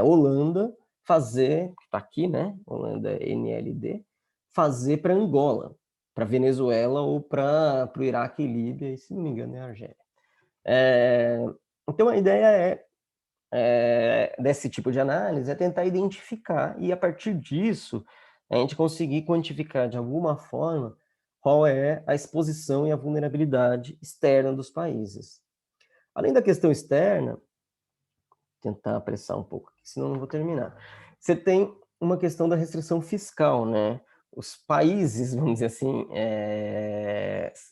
Holanda, fazer, que está aqui, né? Holanda NLD, fazer para Angola, para Venezuela ou para o Iraque e Líbia, e se não me engano é a Argélia. Então a ideia desse tipo de análise é tentar identificar e a partir disso a gente conseguir quantificar de alguma forma qual é a exposição e a vulnerabilidade externa dos países. Além da questão externa, tentar apressar um pouco, senão não vou terminar. Você tem uma questão da restrição fiscal, né? Os países, vamos dizer assim,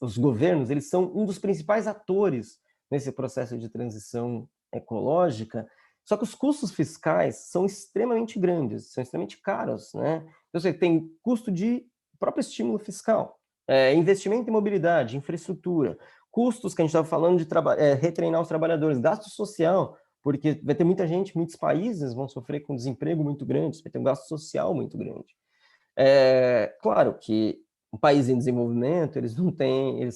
os governos, eles são um dos principais atores nesse processo de transição ecológica, só que os custos fiscais são extremamente grandes, são extremamente caros, né? Então, você tem custo de próprio estímulo fiscal, investimento em mobilidade, infraestrutura, custos que a gente estava falando de retreinar os trabalhadores, gasto social, porque vai ter muita gente, muitos países vão sofrer com desemprego muito grande, vai ter um gasto social muito grande. Claro que um país em desenvolvimento, eles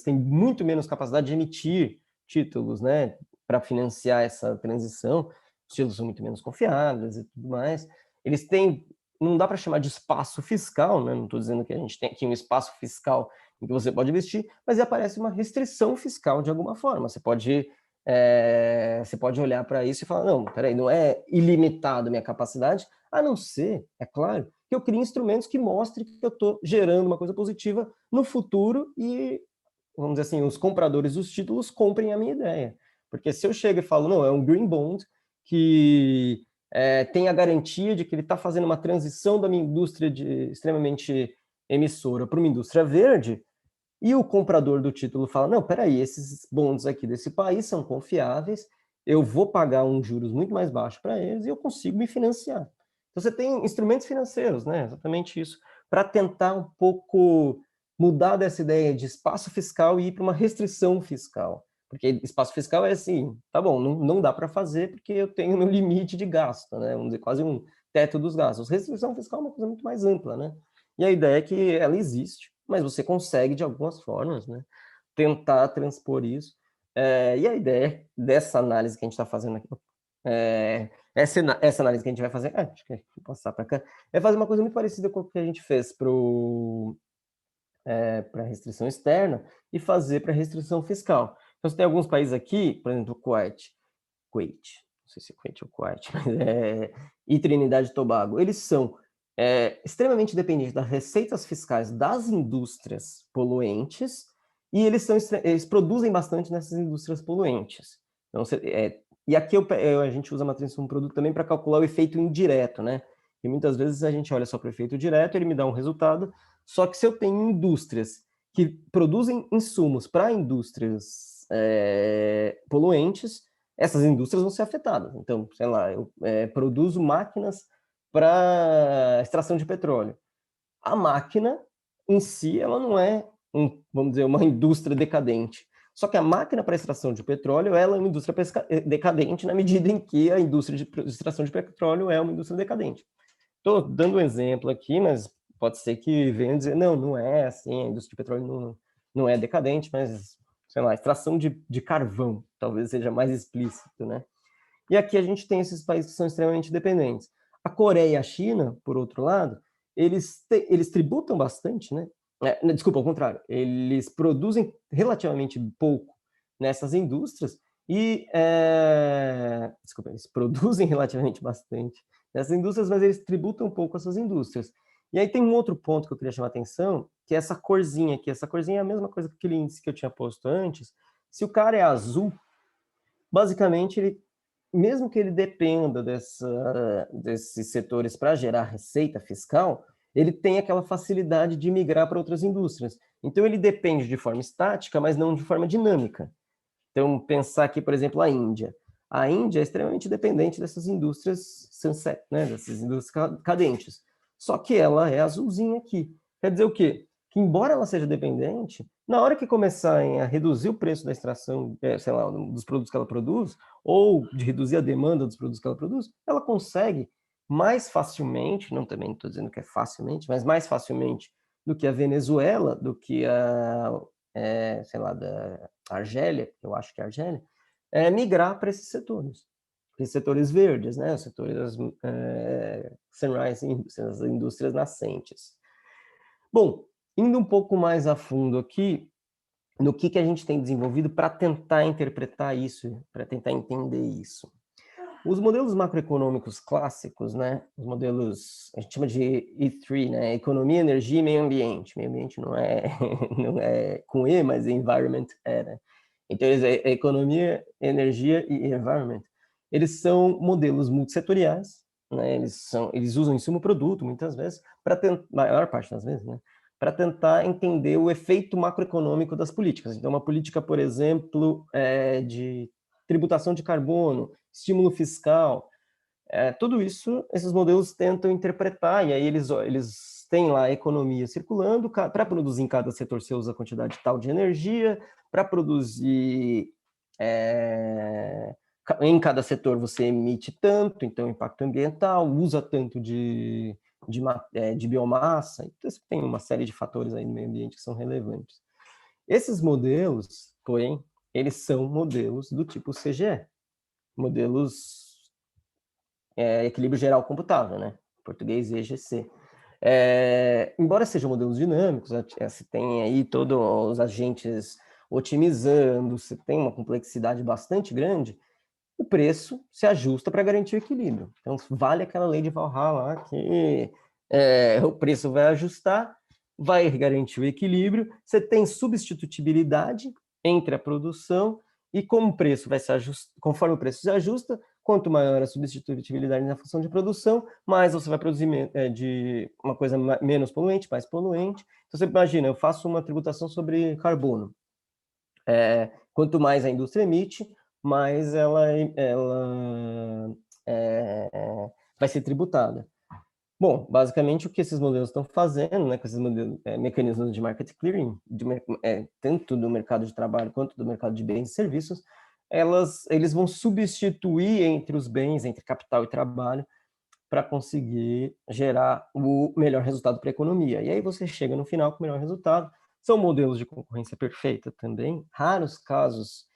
têm muito menos capacidade de emitir títulos, né, para financiar essa transição, os títulos são muito menos confiáveis e tudo mais. Eles têm, não dá para chamar de espaço fiscal, né, não estou dizendo que a gente tem aqui um espaço fiscal em que você pode investir, mas aparece uma restrição fiscal de alguma forma. Você pode olhar para isso e falar, não, peraí, não é ilimitado a minha capacidade, a não ser, é claro, que eu crie instrumentos que mostrem que eu estou gerando uma coisa positiva no futuro e, vamos dizer assim, os compradores dos títulos comprem a minha ideia. Porque se eu chego e falo, não, é um green bond que tem a garantia de que ele está fazendo uma transição da minha indústria extremamente emissora para uma indústria verde, e o comprador do título fala, não, peraí, esses bonds aqui desse país são confiáveis, eu vou pagar um juros muito mais baixo para eles e eu consigo me financiar. Então, você tem instrumentos financeiros, né? Exatamente isso, para tentar um pouco mudar dessa ideia de espaço fiscal e ir para uma restrição fiscal. Porque espaço fiscal é assim, tá bom, não dá para fazer porque eu tenho meu limite de gasto, né? Vamos dizer, quase um teto dos gastos. Restrição fiscal é uma coisa muito mais ampla, né? E a ideia é que ela existe, mas você consegue, de algumas formas, né, tentar transpor isso. E a ideia dessa análise que a gente está fazendo aqui, essa análise que a gente vai fazer, acho que vou passar para cá, é fazer uma coisa muito parecida com o que a gente fez para a restrição externa e fazer para a restrição fiscal. Então, você tem alguns países aqui, por exemplo, o Kuwait, não sei se é Kuwait ou Kuwait, mas e Trinidade e Tobago, eles são extremamente dependentes das receitas fiscais das indústrias poluentes e eles produzem bastante nessas indústrias poluentes. Então, e aqui a gente usa a matriz de um produto também para calcular o efeito indireto, né? E muitas vezes a gente olha só para o efeito direto, ele me dá um resultado, só que se eu tenho indústrias que produzem insumos para indústrias poluentes, essas indústrias vão ser afetadas. Então, sei lá, eu produzo máquinas para extração de petróleo. A máquina em si, ela não é, vamos dizer, uma indústria decadente. Só que a máquina para extração de petróleo, ela é uma indústria decadente na medida em que a indústria de extração de petróleo é uma indústria decadente. Estou dando um exemplo aqui, mas pode ser que venham dizer, não é assim, a indústria de petróleo não é decadente, mas, sei lá, extração de carvão, talvez seja mais explícito, né? E aqui a gente tem esses países que são extremamente dependentes. A Coreia e a China, por outro lado, eles tributam bastante, né? Desculpa, ao contrário, eles produzem relativamente pouco nessas indústrias e, desculpa, eles produzem relativamente bastante nessas indústrias, mas eles tributam um pouco essas indústrias. E aí tem um outro ponto que eu queria chamar a atenção, que é essa corzinha aqui. Essa corzinha é a mesma coisa que aquele índice que eu tinha posto antes. Se o cara é azul, basicamente ele mesmo que ele dependa desses setores para gerar receita fiscal, ele tem aquela facilidade de migrar para outras indústrias. Então, ele depende de forma estática, mas não de forma dinâmica. Então, pensar aqui, por exemplo, a Índia. A Índia é extremamente dependente dessas indústrias sunset, né, dessas indústrias cadentes. Só que ela é azulzinha aqui. Quer dizer o quê? Que, embora ela seja dependente, Na hora que começarem a reduzir o preço da extração, sei lá, dos produtos que ela produz, ou de reduzir a demanda dos produtos que ela produz, ela consegue mais facilmente, não também estou dizendo que é facilmente, mas mais facilmente do que a Venezuela, do que a, sei lá, da Argélia, eu acho que é a Argélia, migrar para esses setores verdes, né, os setores sunrise, as indústrias nascentes. Bom, indo um pouco mais a fundo aqui, no que a gente tem desenvolvido para tentar interpretar isso, para tentar entender isso. Os modelos macroeconômicos clássicos, né, os modelos, a gente chama de E3, né, economia, energia e meio ambiente. Meio ambiente não é, não é com E, mas environment é, né? Então, economia, energia e environment. Eles são modelos multissetoriais, né, eles usam insumo-produto, muitas vezes, para tentar, maior parte das vezes, né, para tentar entender o efeito macroeconômico das políticas. Então, uma política, por exemplo, de tributação de carbono, estímulo fiscal, tudo isso, esses modelos tentam interpretar, e aí eles têm lá a economia circulando, para produzir em cada setor você usa a quantidade tal de energia, para produzir em cada setor você emite tanto, então impacto ambiental, usa tanto de biomassa, então você tem uma série de fatores aí no meio ambiente que são relevantes. Esses modelos, porém, eles são modelos do tipo CGE, modelos equilíbrio geral computável, né? Em português EGC. Embora sejam modelos dinâmicos, você tem aí todos os agentes otimizando, você tem uma complexidade bastante grande, o preço se ajusta para garantir o equilíbrio. Então, vale aquela lei de Valhalla que o preço vai ajustar, vai garantir o equilíbrio, você tem substitutibilidade entre a produção e como o preço vai se ajustar, conforme o preço se ajusta, quanto maior a substitutibilidade na função de produção, mais você vai produzir de uma coisa menos poluente, mais poluente. Então, você imagina, eu faço uma tributação sobre carbono. Quanto mais a indústria emite, mais ela vai ser tributada. Bom, basicamente o que esses modelos estão fazendo, né, com esses modelos, mecanismos de market clearing, tanto do mercado de trabalho quanto do mercado de bens e serviços, eles vão substituir entre os bens, entre capital e trabalho, para conseguir gerar o melhor resultado para a economia. E aí você chega no final com o melhor resultado. São modelos de concorrência perfeita também. Raros casos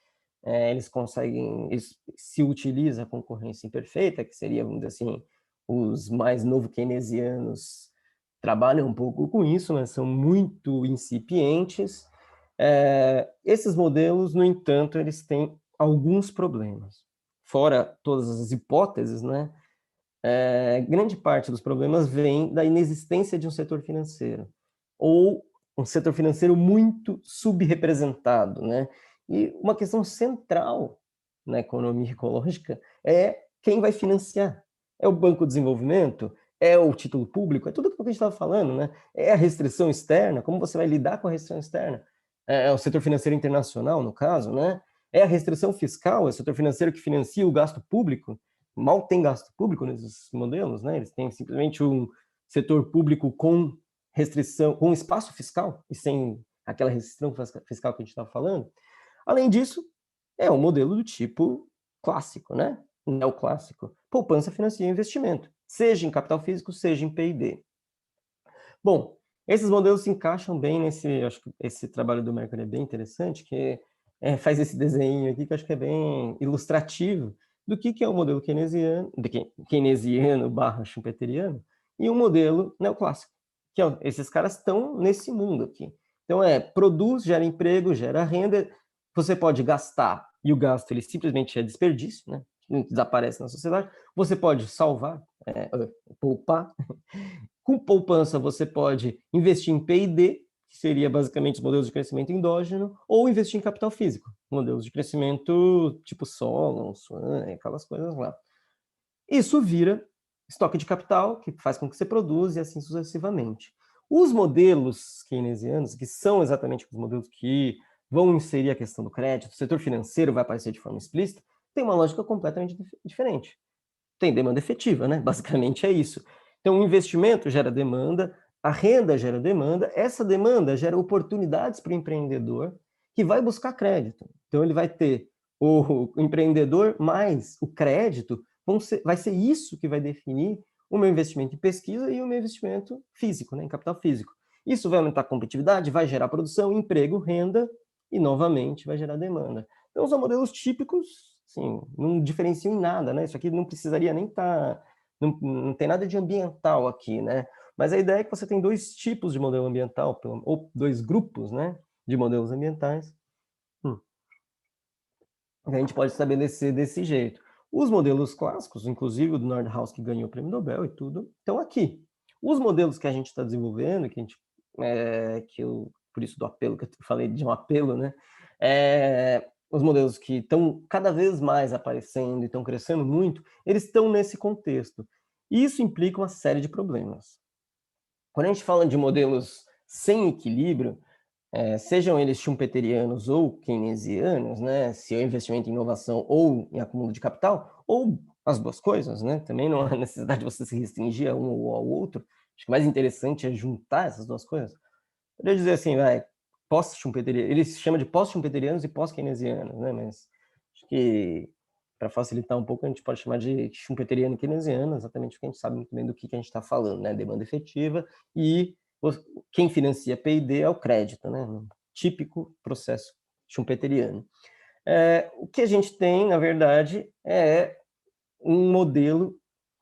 eles conseguem, se utiliza a concorrência imperfeita, que seria, vamos dizer assim, os mais novo-keynesianos trabalham um pouco com isso, mas são muito incipientes. Esses modelos, no entanto, eles têm alguns problemas. Fora todas as hipóteses, né? Grande parte dos problemas vem da inexistência de um setor financeiro, ou um setor financeiro muito subrepresentado, né? E uma questão central na economia ecológica é quem vai financiar. É o Banco de Desenvolvimento? É o título público? É tudo aquilo que a gente estava falando, né? É a restrição externa? Como você vai lidar com a restrição externa? É o setor financeiro internacional, no caso, né? É a restrição fiscal? É o setor financeiro que financia o gasto público? Mal tem gasto público nesses modelos, né? Eles têm simplesmente um setor público com restrição, com espaço fiscal e sem aquela restrição fiscal que a gente estava falando. Além disso, é um modelo do tipo clássico, né? Neoclássico. Poupança financia investimento, seja em capital físico, seja em P&D. Bom, esses modelos se encaixam bem nesse, acho que esse trabalho do Merkel é bem interessante, que faz esse desenho aqui que eu acho que é bem ilustrativo do que é o modelo keynesiano barra schumpeteriano e um modelo neoclássico, que esses caras estão nesse mundo aqui. Então, produz, gera emprego, gera renda, você pode gastar, e o gasto ele simplesmente é desperdício, né? Desaparece na sociedade, você pode salvar, poupar, com poupança, você pode investir em P&D, que seria basicamente os modelos de crescimento endógeno, ou investir em capital físico, modelos de crescimento tipo Solon, Swan, aquelas coisas lá. Isso vira estoque de capital, que faz com que você produza e assim sucessivamente. Os modelos keynesianos, que são exatamente os modelos que vão inserir a questão do crédito, o setor financeiro vai aparecer de forma explícita, tem uma lógica completamente diferente. Tem demanda efetiva, né? Basicamente é isso. Então, o investimento gera demanda, a renda gera demanda, essa demanda gera oportunidades para o empreendedor que vai buscar crédito. Então, ele vai ter o empreendedor mais o crédito, vai ser isso que vai definir o meu investimento em pesquisa e o meu investimento físico, né, em capital físico. Isso vai aumentar a competitividade, vai gerar produção, emprego, renda e, novamente, vai gerar demanda. Então, são modelos típicos, assim, não diferenciam em nada, né? Isso aqui não precisaria nem estar... Não tem nada de ambiental aqui, né? Mas a ideia é que você tem dois tipos de modelo ambiental, ou dois grupos, né, de modelos ambientais, que a gente pode estabelecer desse jeito. Os modelos clássicos, inclusive o do Nordhaus, que ganhou o prêmio Nobel e tudo, estão aqui. Os modelos que a gente está desenvolvendo, por isso do apelo, que eu falei de um apelo, né? Os modelos que estão cada vez mais aparecendo e estão crescendo muito, eles estão nesse contexto. E isso implica uma série de problemas. Quando a gente fala de modelos sem equilíbrio, sejam eles schumpeterianos ou keynesianos, né, se é investimento em inovação ou em acúmulo de capital, ou as duas coisas, né, também não há necessidade de você se restringir a um ou ao outro, acho que o mais interessante é juntar essas duas coisas. Poderia dizer assim, pós-schumpeteriano, ele se chama de pós-schumpeterianos e pós-keynesianos, né, mas acho que para facilitar um pouco a gente pode chamar de schumpeteriano e keynesiano, exatamente porque a gente sabe muito bem do que a gente está falando, né, demanda efetiva e quem financia P&D é o crédito, né? Um típico processo schumpeteriano. O que a gente tem, na verdade, é um modelo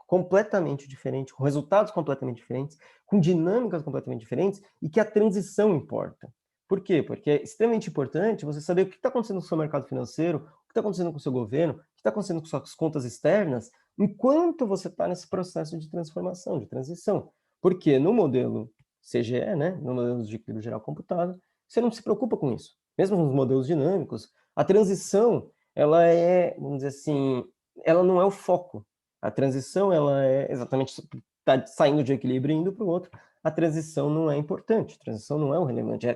completamente diferente, com resultados completamente diferentes, com dinâmicas completamente diferentes, e que a transição importa. Por quê? Porque é extremamente importante você saber o que está acontecendo com o seu mercado financeiro, o que está acontecendo com o seu governo, o que está acontecendo com suas contas externas, enquanto você está nesse processo de transformação, de transição. Porque no modelo CGE, né, no modelo de equilíbrio geral computado, você não se preocupa com isso. Mesmo nos modelos dinâmicos, a transição, ela é, vamos dizer assim, ela não é o foco. A transição, ela é exatamente, está saindo de equilíbrio e indo para o outro. A transição não é importante, a transição não é o relevante,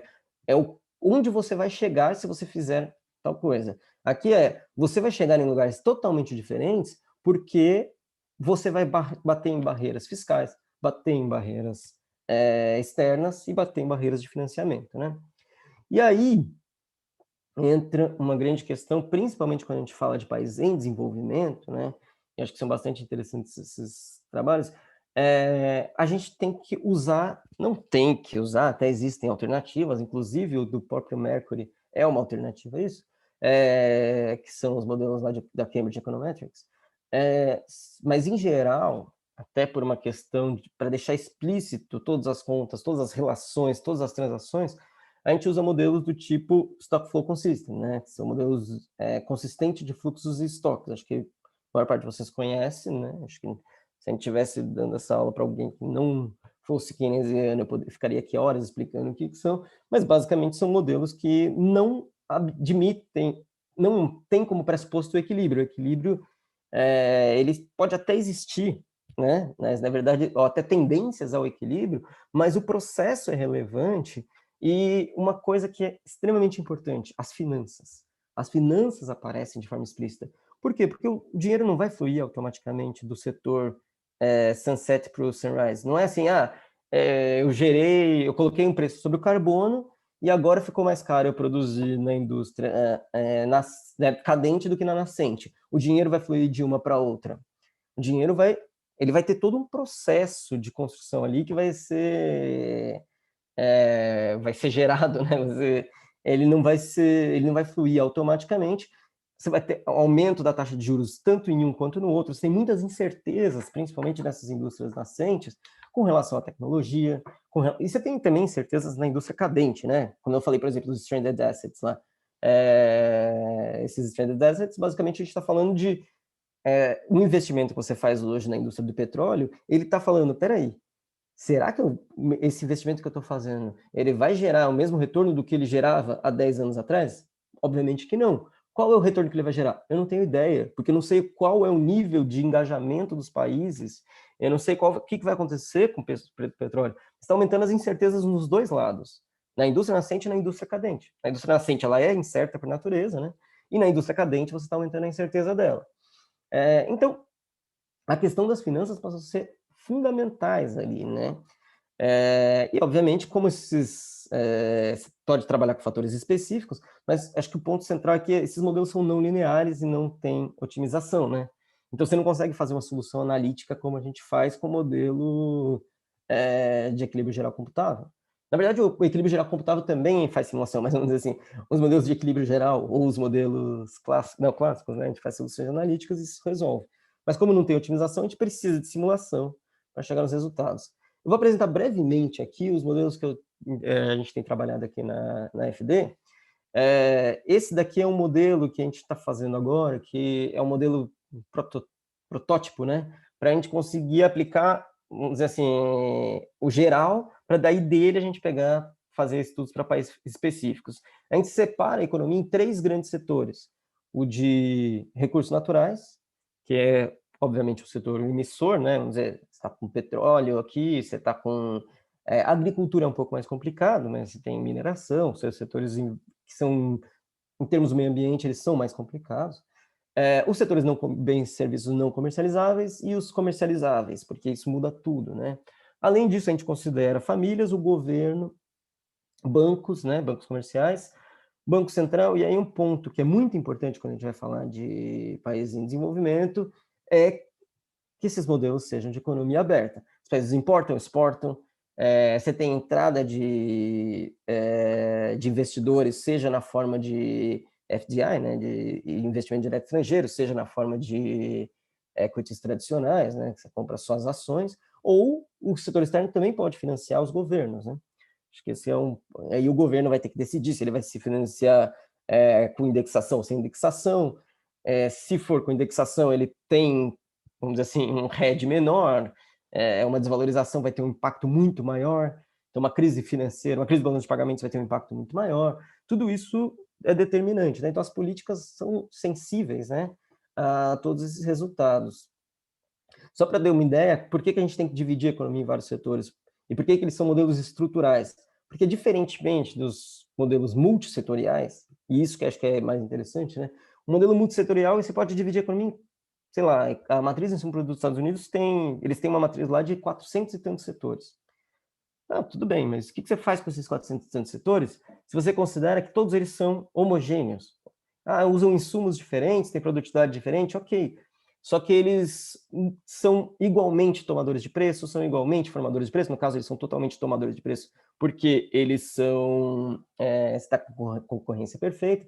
onde você vai chegar se você fizer tal coisa. Aqui você vai chegar em lugares totalmente diferentes porque você vai bater em barreiras fiscais, bater em barreiras externas e bater em barreiras de financiamento, né? E aí entra uma grande questão, principalmente quando a gente fala de países em desenvolvimento, né? E acho que são bastante interessantes esses trabalhos. A gente tem que usar, não tem que usar, até existem alternativas, inclusive o do próprio Mercury é uma alternativa a isso, que são os modelos lá da Cambridge Econometrics. Mas, em geral, até por uma questão para deixar explícito todas as contas, todas as relações, todas as transações, a gente usa modelos do tipo Stock Flow Consistent, né? Que são modelos consistentes de fluxos e estoques. Acho que a maior parte de vocês conhece, né? Acho que se a gente estivesse dando essa aula para alguém que não fosse keynesiano, eu ficaria aqui horas explicando o que são, mas basicamente são modelos que não admitem, não tem como pressuposto o equilíbrio. O equilíbrio, ele pode até existir, né? Mas, na verdade, até tendências ao equilíbrio, mas o processo é relevante. E uma coisa que é extremamente importante, as finanças. As finanças aparecem de forma explícita. Por quê? Porque o dinheiro não vai fluir automaticamente do setor sunset para o sunrise. Não é assim, eu coloquei um preço sobre o carbono e agora ficou mais caro eu produzir na indústria cadente do que na nascente. O dinheiro vai fluir de uma para outra. O dinheiro ele vai ter todo um processo de construção ali que vai ser gerado, né? Ele não vai fluir automaticamente. Você vai ter aumento da taxa de juros tanto em um quanto no outro. Você tem muitas incertezas, principalmente nessas indústrias nascentes, com relação à tecnologia. E você tem também incertezas na indústria cadente, né? Quando eu falei, por exemplo, dos stranded assets lá, esses stranded assets, basicamente a gente está falando de um investimento que você faz hoje na indústria do petróleo, ele está falando, peraí, será que esse investimento que eu estou fazendo, ele vai gerar o mesmo retorno do que ele gerava há 10 anos atrás? Obviamente que não. Qual é o retorno que ele vai gerar? Eu não tenho ideia, porque eu não sei qual é o nível de engajamento dos países, eu não sei o que vai acontecer com o preço do petróleo. Está aumentando as incertezas nos dois lados, na indústria nascente e na indústria cadente. Na indústria nascente, ela é incerta por natureza, né? E na indústria cadente, você está aumentando a incerteza dela. Então, a questão das finanças passa a ser fundamentais ali, né? E, obviamente, como você pode trabalhar com fatores específicos, mas acho que o ponto central é que esses modelos são não lineares e não têm otimização, né? Então, você não consegue fazer uma solução analítica como a gente faz com o modelo de equilíbrio geral computável. Na verdade, o equilíbrio geral computável também faz simulação, mas vamos dizer assim, os modelos de equilíbrio geral ou os modelos clássicos, não, clássicos, né? A gente faz soluções analíticas e isso resolve. Mas como não tem otimização, a gente precisa de simulação para chegar nos resultados. Eu vou apresentar brevemente aqui os modelos que a gente tem trabalhado aqui na FD. Esse daqui é um modelo que a gente está fazendo agora, que é um modelo protótipo, né? Para a gente conseguir aplicar, vamos dizer assim, o geral, para daí dele a gente fazer estudos para países específicos. A gente separa a economia em 3 grandes setores. O de recursos naturais, que é, obviamente, o setor emissor, né? Vamos dizer, você está com petróleo aqui, você está com... A agricultura é um pouco mais complicado, mas você tem mineração, seus setores que são, em termos do meio ambiente, eles são mais complicados. Os setores bens e serviços não comercializáveis e os comercializáveis, porque isso muda tudo, né? Além disso, a gente considera famílias, o governo, bancos, né, bancos comerciais, Banco Central, e aí um ponto que é muito importante quando a gente vai falar de países em desenvolvimento é que esses modelos sejam de economia aberta. Os países importam, exportam, você tem entrada de investidores, seja na forma de FDI, né, de investimento direto estrangeiro, seja na forma de equities tradicionais, né, que você compra suas ações, ou o setor externo também pode financiar os governos, né? Acho que esse aí o governo vai ter que decidir se ele vai se financiar com indexação ou sem indexação. Se for com indexação, ele tem, vamos dizer assim, um hedge menor, uma desvalorização vai ter um impacto muito maior, então uma crise financeira, uma crise de balanço de pagamentos vai ter um impacto muito maior. Tudo isso é determinante, né? Então as políticas são sensíveis, né, a todos esses resultados. Só para dar uma ideia, por que a gente tem que dividir a economia em vários setores? E por que eles são modelos estruturais? Porque, diferentemente dos modelos multissetoriais, e isso que acho que é mais interessante, né? O modelo multissetorial, você pode dividir a economia em, sei lá, a matriz em produto dos Estados Unidos eles têm uma matriz lá de 400 e tantos setores. Ah, tudo bem, mas o que você faz com esses 400 e tantos setores se você considera que todos eles são homogêneos? Usam insumos diferentes, têm produtividade diferente, ok. Só que eles são igualmente tomadores de preço, são igualmente formadores de preço, no caso eles são totalmente tomadores de preço, porque eles são, está com concorrência perfeita.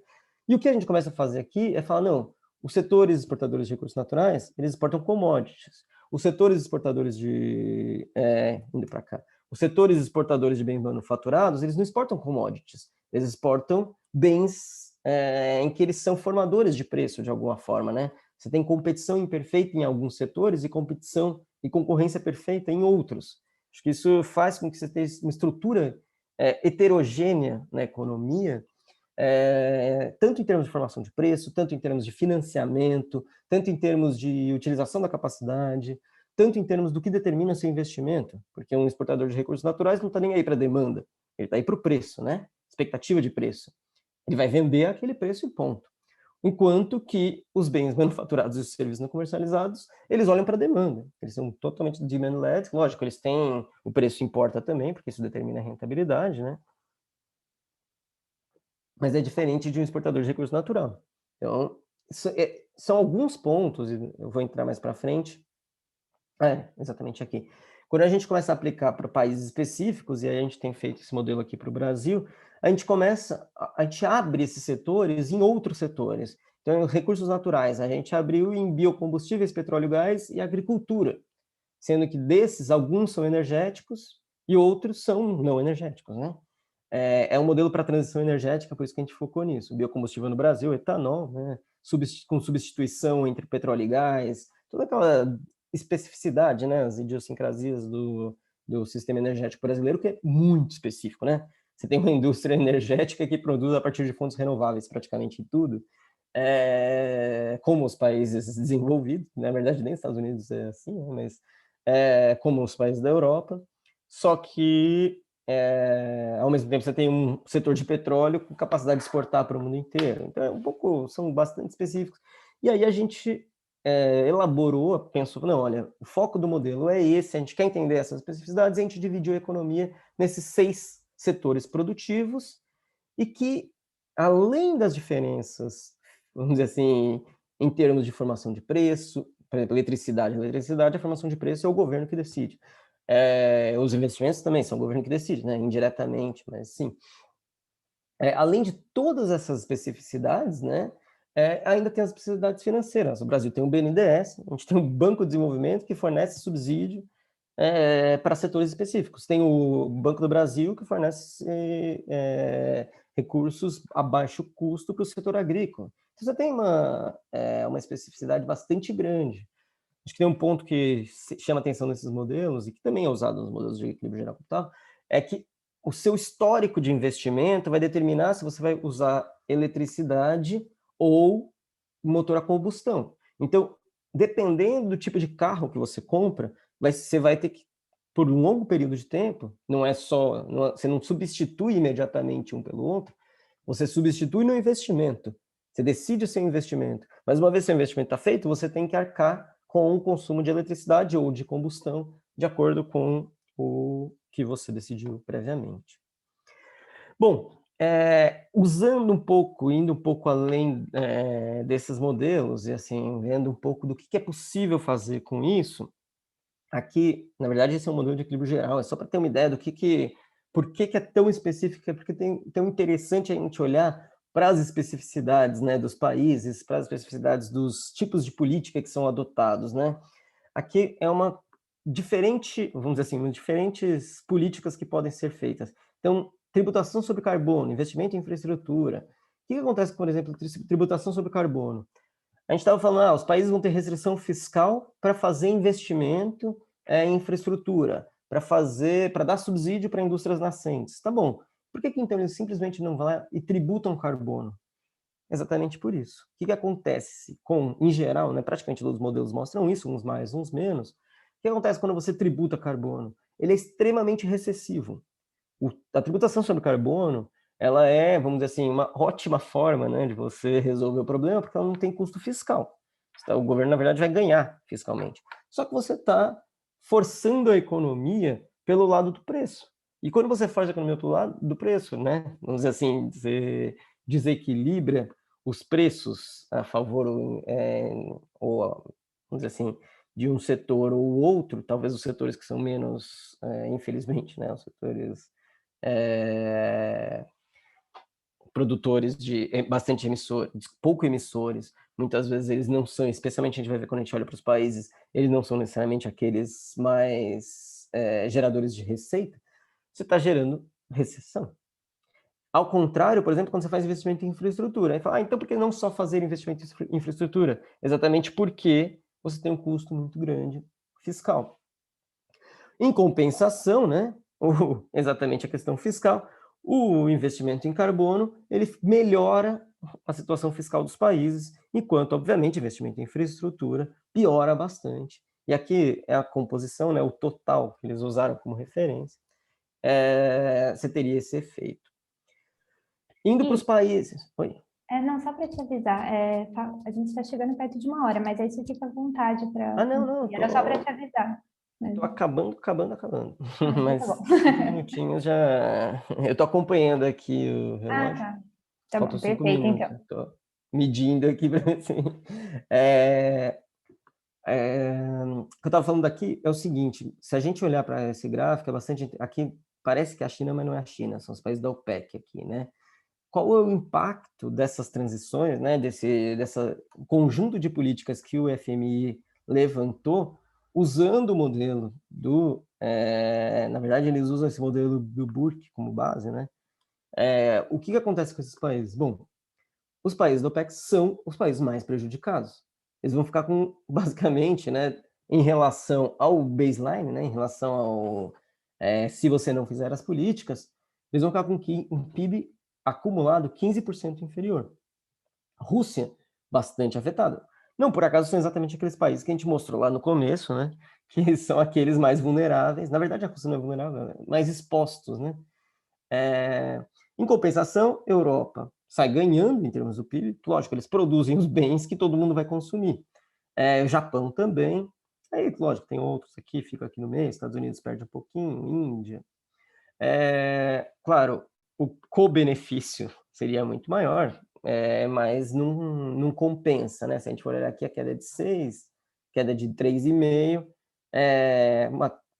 E o que a gente começa a fazer aqui é falar, não, os setores exportadores de recursos naturais, eles exportam commodities. Os setores exportadores indo para cá, os setores exportadores de bens manufaturados, eles não exportam commodities, eles exportam bens em que eles são formadores de preço, de alguma forma, né? Você tem competição imperfeita em alguns setores e competição e concorrência perfeita em outros. Acho que isso faz com que você tenha uma estrutura heterogênea na economia, tanto em termos de formação de preço, tanto em termos de financiamento, tanto em termos de utilização da capacidade, tanto em termos do que determina seu investimento, porque um exportador de recursos naturais não está nem aí para a demanda, ele está aí para o preço, né? Expectativa de preço. Ele vai vender aquele preço e ponto. Enquanto que os bens manufaturados e os serviços não comercializados, eles olham para a demanda. Eles são totalmente demand-led. Lógico, eles têm... O preço importa também, porque isso determina a rentabilidade, né? Mas é diferente de um exportador de recurso natural. Então, são alguns pontos, e eu vou entrar mais para frente. Exatamente aqui. Quando a gente começa a aplicar para países específicos, e aí a gente tem feito esse modelo aqui para o Brasil, a gente abre esses setores em outros setores. Então, recursos naturais, a gente abriu em biocombustíveis, petróleo e gás e agricultura, sendo que desses, alguns são energéticos e outros são não energéticos, né? É um modelo para transição energética, por isso que a gente focou nisso. O biocombustível no Brasil, etanol, né? Com substituição entre petróleo e gás, toda aquela especificidade, né? As idiosincrasias do sistema energético brasileiro, que é muito específico, né? Você tem uma indústria energética que produz a partir de fontes renováveis praticamente tudo, como os países desenvolvidos, na verdade nem os Estados Unidos é assim, né? Mas como os países da Europa, só que ao mesmo tempo você tem um setor de petróleo com capacidade de exportar para o mundo inteiro. Então são bastante específicos. E aí a gente elaborou, pensou, não, olha, o foco do modelo é esse, a gente quer entender essas especificidades, a gente dividiu a economia nesses 6 setores produtivos e que, além das diferenças, vamos dizer assim, em termos de formação de preço, por exemplo, eletricidade, a formação de preço é o governo que decide. Os investimentos também são o governo que decide, né, indiretamente, mas sim. Além de todas essas especificidades, né, ainda tem as especificidades financeiras. O Brasil tem o BNDES, a gente tem o Banco de Desenvolvimento que fornece subsídio para setores específicos. Tem o Banco do Brasil que fornece recursos a baixo custo para o setor agrícola. Então, você tem uma especificidade bastante grande. Acho que tem um ponto que chama atenção nesses modelos, e que também é usado nos modelos de equilíbrio geral capital, é que o seu histórico de investimento vai determinar se você vai usar eletricidade ou motor a combustão. Então, dependendo do tipo de carro que você compra, você vai ter que, por um longo período de tempo, você não substitui imediatamente um pelo outro, você substitui no investimento. Você decide o seu investimento. Mas uma vez seu investimento está feito, você tem que arcar com o consumo de eletricidade ou de combustão, de acordo com o que você decidiu previamente. Bom, usando um pouco, indo um pouco além desses modelos, e assim, vendo um pouco do que é possível fazer com isso, aqui, na verdade, esse é um modelo de equilíbrio geral, é só para ter uma ideia do por que é tão específico, porque tão interessante a gente olhar para as especificidades, né, dos países, para as especificidades dos tipos de política que são adotados, né? Aqui é vamos dizer assim, diferentes políticas que podem ser feitas. Então, tributação sobre carbono, investimento em infraestrutura. O que acontece, por exemplo, tributação sobre carbono? A gente estava falando, os países vão ter restrição fiscal para fazer investimento em infraestrutura, para dar subsídio para indústrias nascentes. Tá bom. Por que então eles simplesmente não vão lá e tributam carbono? Exatamente por isso. O que acontece em geral, né, praticamente todos os modelos mostram isso, uns mais, uns menos. O que acontece quando você tributa carbono? Ele é extremamente recessivo. A tributação sobre carbono, ela é, vamos dizer assim, uma ótima forma, né, de você resolver o problema, porque ela não tem custo fiscal. O governo, na verdade, vai ganhar fiscalmente. Só que você está forçando a economia pelo lado do preço. E quando você faz a economia pelo lado do preço, né, vamos dizer assim, você desequilibra os preços a favor ou vamos dizer assim, de um setor ou outro, talvez os setores que são menos, infelizmente, né, os setores produtores de bastante emissores, pouco emissores, muitas vezes eles não são, especialmente a gente vai ver quando a gente olha para os países, eles não são necessariamente aqueles mais geradores de receita, você está gerando recessão. Ao contrário, por exemplo, quando você faz investimento em infraestrutura, aí fala, então por que não só fazer investimento em infraestrutura? Exatamente porque você tem um custo muito grande fiscal. Em compensação, né, ou exatamente a questão fiscal, o investimento em carbono, ele melhora a situação fiscal dos países, enquanto, obviamente, o investimento em infraestrutura piora bastante. E aqui é a composição, né, o total que eles usaram como referência, você teria esse efeito. Indo para os países... Oi. Não, só para te avisar, a gente está chegando perto de 1 hora, mas aí você fica à vontade para... Não, Era só para te avisar. Tô acabando. Então tá Mas bom. 5 minutinhos já... Eu tô acompanhando aqui o relógio. Tá. Tá Faltam bom, 5 perfeito, minutos. então. Tô medindo aqui para ver se... O que eu estava falando aqui é o seguinte, se a gente olhar para esse gráfico, aqui parece que é a China, mas não é a China, são os países da OPEC aqui, né? Qual é o impacto dessas transições, né, dessa conjunto de políticas que o FMI levantou, usando o modelo na verdade, eles usam esse modelo do Burke como base, né? O que acontece com esses países? Bom, os países da OPEC são os países mais prejudicados. Eles vão ficar com, basicamente, né, em relação ao baseline, né, em relação ao se você não fizer as políticas, eles vão ficar com um PIB acumulado 15% inferior. Rússia, bastante afetada. Não por acaso são exatamente aqueles países que a gente mostrou lá no começo, né, que são aqueles mais vulneráveis. Na verdade, a Rússia não é vulnerável, mais expostos, né? Em compensação, Europa sai ganhando em termos do PIB. Lógico, eles produzem os bens que todo mundo vai consumir. O Japão também. Aí, lógico, tem outros aqui, fica aqui no meio, Estados Unidos perde um pouquinho, Índia. Claro, o co-benefício seria muito maior, mas não compensa, né? Se a gente for olhar aqui, a queda é de 6, queda de 3,5, quer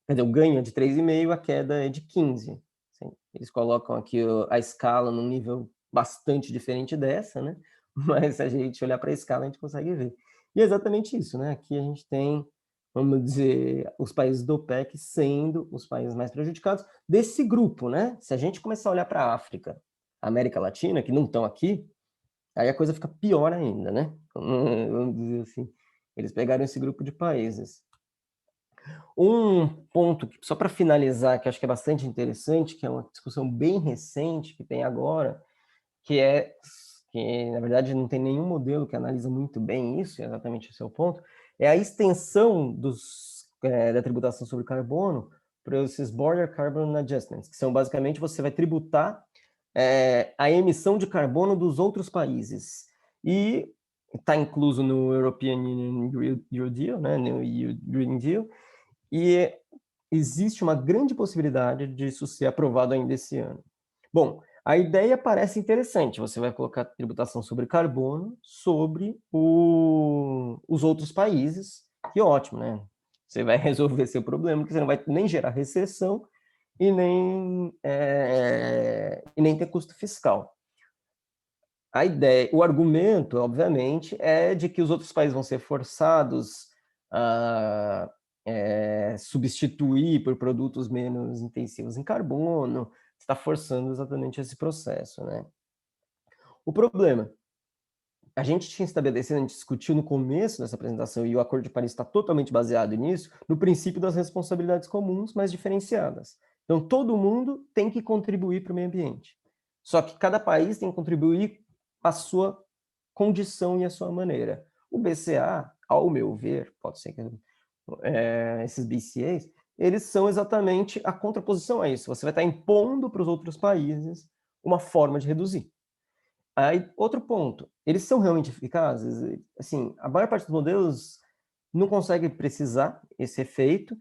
dizer, o ganho é de 3,5, a queda é de 15. Assim, eles colocam aqui a escala num nível bastante diferente dessa, né? Mas se a gente olhar para a escala, a gente consegue ver. E é exatamente isso, né? Aqui a gente tem, vamos dizer, os países do OPEC sendo os países mais prejudicados desse grupo, né? Se a gente começar a olhar para a África, América Latina, que não estão aqui, aí a coisa fica pior ainda, né? Vamos dizer assim, eles pegaram esse grupo de países. Um ponto, só para finalizar, que acho que é bastante interessante, que é uma discussão bem recente que tem agora, que na verdade não tem nenhum modelo que analisa muito bem isso, exatamente esse é o ponto, é a extensão da tributação sobre carbono para esses Border Carbon Adjustments, que são basicamente você vai tributar a emissão de carbono dos outros países. E está incluso no European Union Green Deal, né, no EU Green Deal, e existe uma grande possibilidade disso ser aprovado ainda esse ano. Bom, a ideia parece interessante, você vai colocar tributação sobre carbono sobre os outros países, que ótimo, né? Você vai resolver seu problema, porque você não vai nem gerar recessão e nem ter custo fiscal. A ideia, o argumento, obviamente, é de que os outros países vão ser forçados a substituir por produtos menos intensivos em carbono, está forçando exatamente esse processo, né? O problema, a gente tinha estabelecido, a gente discutiu no começo dessa apresentação, e o Acordo de Paris está totalmente baseado nisso, no princípio das responsabilidades comuns, mas diferenciadas. Então, todo mundo tem que contribuir para o meio ambiente. Só que cada país tem que contribuir a sua condição e a sua maneira. O BCA, ao meu ver, pode ser que esses BCAs, eles são exatamente a contraposição a isso. Você vai estar impondo para os outros países uma forma de reduzir. Aí, outro ponto, eles são realmente eficazes? Assim, a maior parte dos modelos não consegue precisar esse efeito,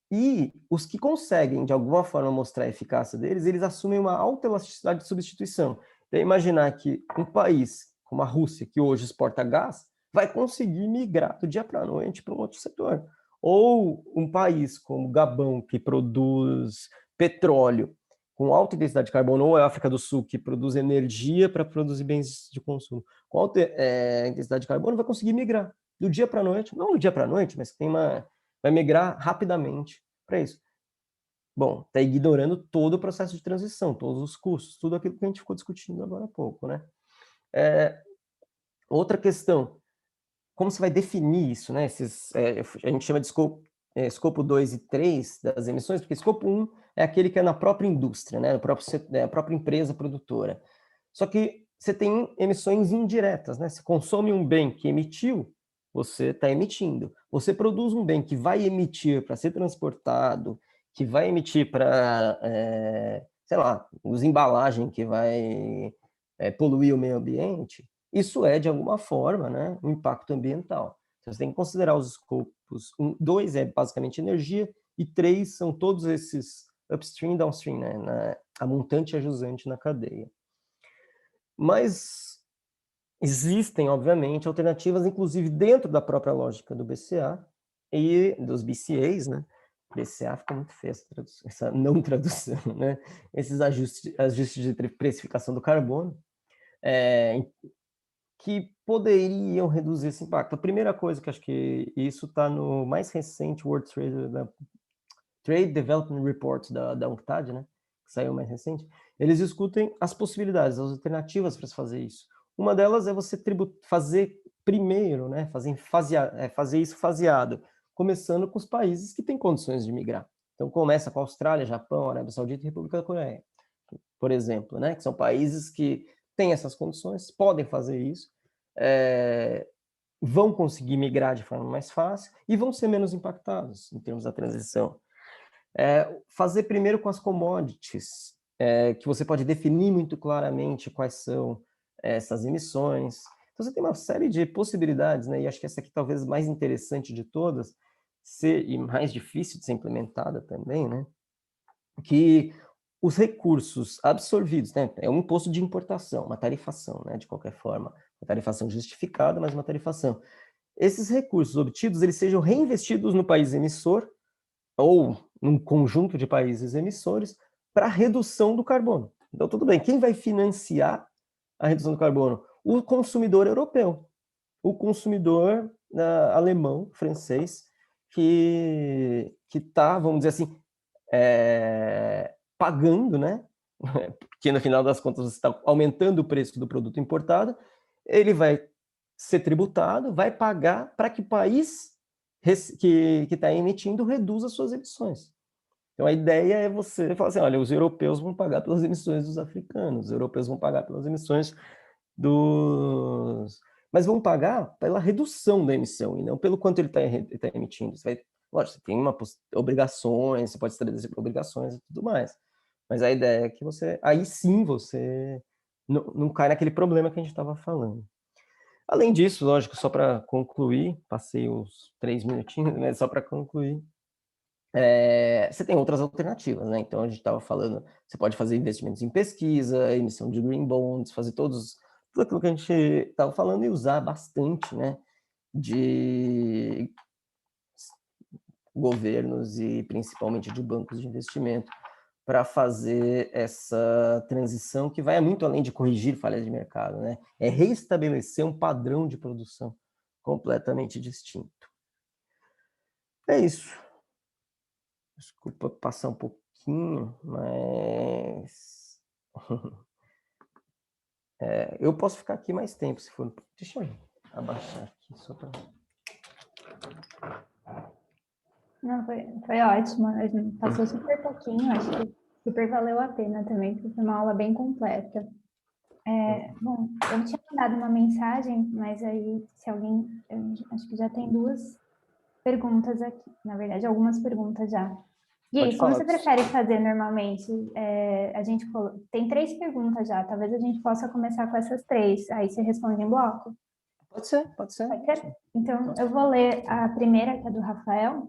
e os que conseguem, de alguma forma, mostrar a eficácia deles, eles assumem uma alta elasticidade de substituição. Então, imaginar que um país como a Rússia, que hoje exporta gás, vai conseguir migrar do dia para a noite para um outro setor. Ou um país como o Gabão, que produz petróleo com alta intensidade de carbono, ou a África do Sul, que produz energia para produzir bens de consumo, com alta intensidade de carbono, vai conseguir migrar do dia para a noite, não do dia para a noite, mas vai migrar rapidamente para isso. Bom, está ignorando todo o processo de transição, todos os custos, tudo aquilo que a gente ficou discutindo agora há pouco, né? Outra questão, como você vai definir isso, né? A gente chama de escopo 2 e 3 das emissões, porque escopo 1 é aquele que é na própria indústria, né? A própria empresa produtora. Só que você tem emissões indiretas, né? Você consome um bem que emitiu, você está emitindo. Você produz um bem que vai emitir para ser transportado, que vai emitir para, sei lá, usa embalagem que vai poluir o meio ambiente, isso é, de alguma forma, né, um impacto ambiental. Então, você tem que considerar os escopos. 2 é basicamente energia, e 3 são todos esses upstream e downstream, né, a montante e a jusante na cadeia. Mas existem, obviamente, alternativas, inclusive dentro da própria lógica do BCA e dos BCAs, né? BCA fica muito feio essa não tradução, né? Esses ajustes de precificação do carbono, que poderiam reduzir esse impacto. A primeira coisa que acho que isso está no mais recente World Trade Development Report da UNCTAD, né? Que saiu mais recente. Eles discutem as possibilidades, as alternativas para se fazer isso. Uma delas é você fazer primeiro, né? Fazer isso faseado, começando com os países que têm condições de migrar. Então, começa com a Austrália, Japão, Arábia Saudita e República da Coreia, por exemplo, né? Que são países que têm essas condições, podem fazer isso, vão conseguir migrar de forma mais fácil e vão ser menos impactados em termos da transição. Fazer primeiro com as commodities, que você pode definir muito claramente quais são essas emissões, Então, você tem uma série de possibilidades, né? E acho que essa aqui talvez mais interessante de todas, e mais difícil de ser implementada também, né? Que os recursos absorvidos, né? É um imposto de importação, uma tarifação, né? De qualquer forma, uma tarifação justificada, mas uma tarifação. Esses recursos obtidos, eles sejam reinvestidos no país emissor ou num conjunto de países emissores para redução do carbono. Então, tudo bem, quem vai financiar a redução do carbono? O consumidor europeu, o consumidor alemão, francês, que está, vamos dizer assim, pagando, né? Porque no final das contas você está aumentando o preço do produto importado, ele vai ser tributado, vai pagar para que o país que está emitindo reduza suas emissões. Então a ideia é você falar assim, olha, os europeus vão pagar pelas emissões dos africanos, os europeus vão pagar pelas emissões dos... Mas vão pagar pela redução da emissão, e não pelo quanto ele está emitindo. Lógico, você tem obrigações, você pode estabelecer obrigações e tudo mais. Mas a ideia é que você... Aí sim você não cai naquele problema que a gente estava falando. Além disso, lógico, só para concluir, passei uns 3 minutinhos, mas só para concluir, você tem outras alternativas, né? Então, a gente estava falando, você pode fazer investimentos em pesquisa, emissão de green bonds, fazer tudo aquilo que a gente estava falando e usar bastante, né, de governos e principalmente de bancos de investimento para fazer essa transição que vai muito além de corrigir falhas de mercado, né? É reestabelecer um padrão de produção completamente distinto. É isso. Desculpa passar um pouquinho, mas eu posso ficar aqui mais tempo, se for. Deixa eu abaixar aqui só para... Não, foi ótimo. A gente passou super pouquinho, acho que super valeu a pena também, porque foi uma aula bem completa. Bom, eu tinha mandado uma mensagem, mas aí, se alguém... acho que já tem 2 perguntas aqui. Na verdade, algumas perguntas já. Gui, como você prefere fazer normalmente? A gente tem 3 perguntas já, talvez a gente possa começar com essas 3, aí você responde em bloco? Pode ser, pode ser. Pode ser? Então, eu vou ler a primeira, que é do Rafael.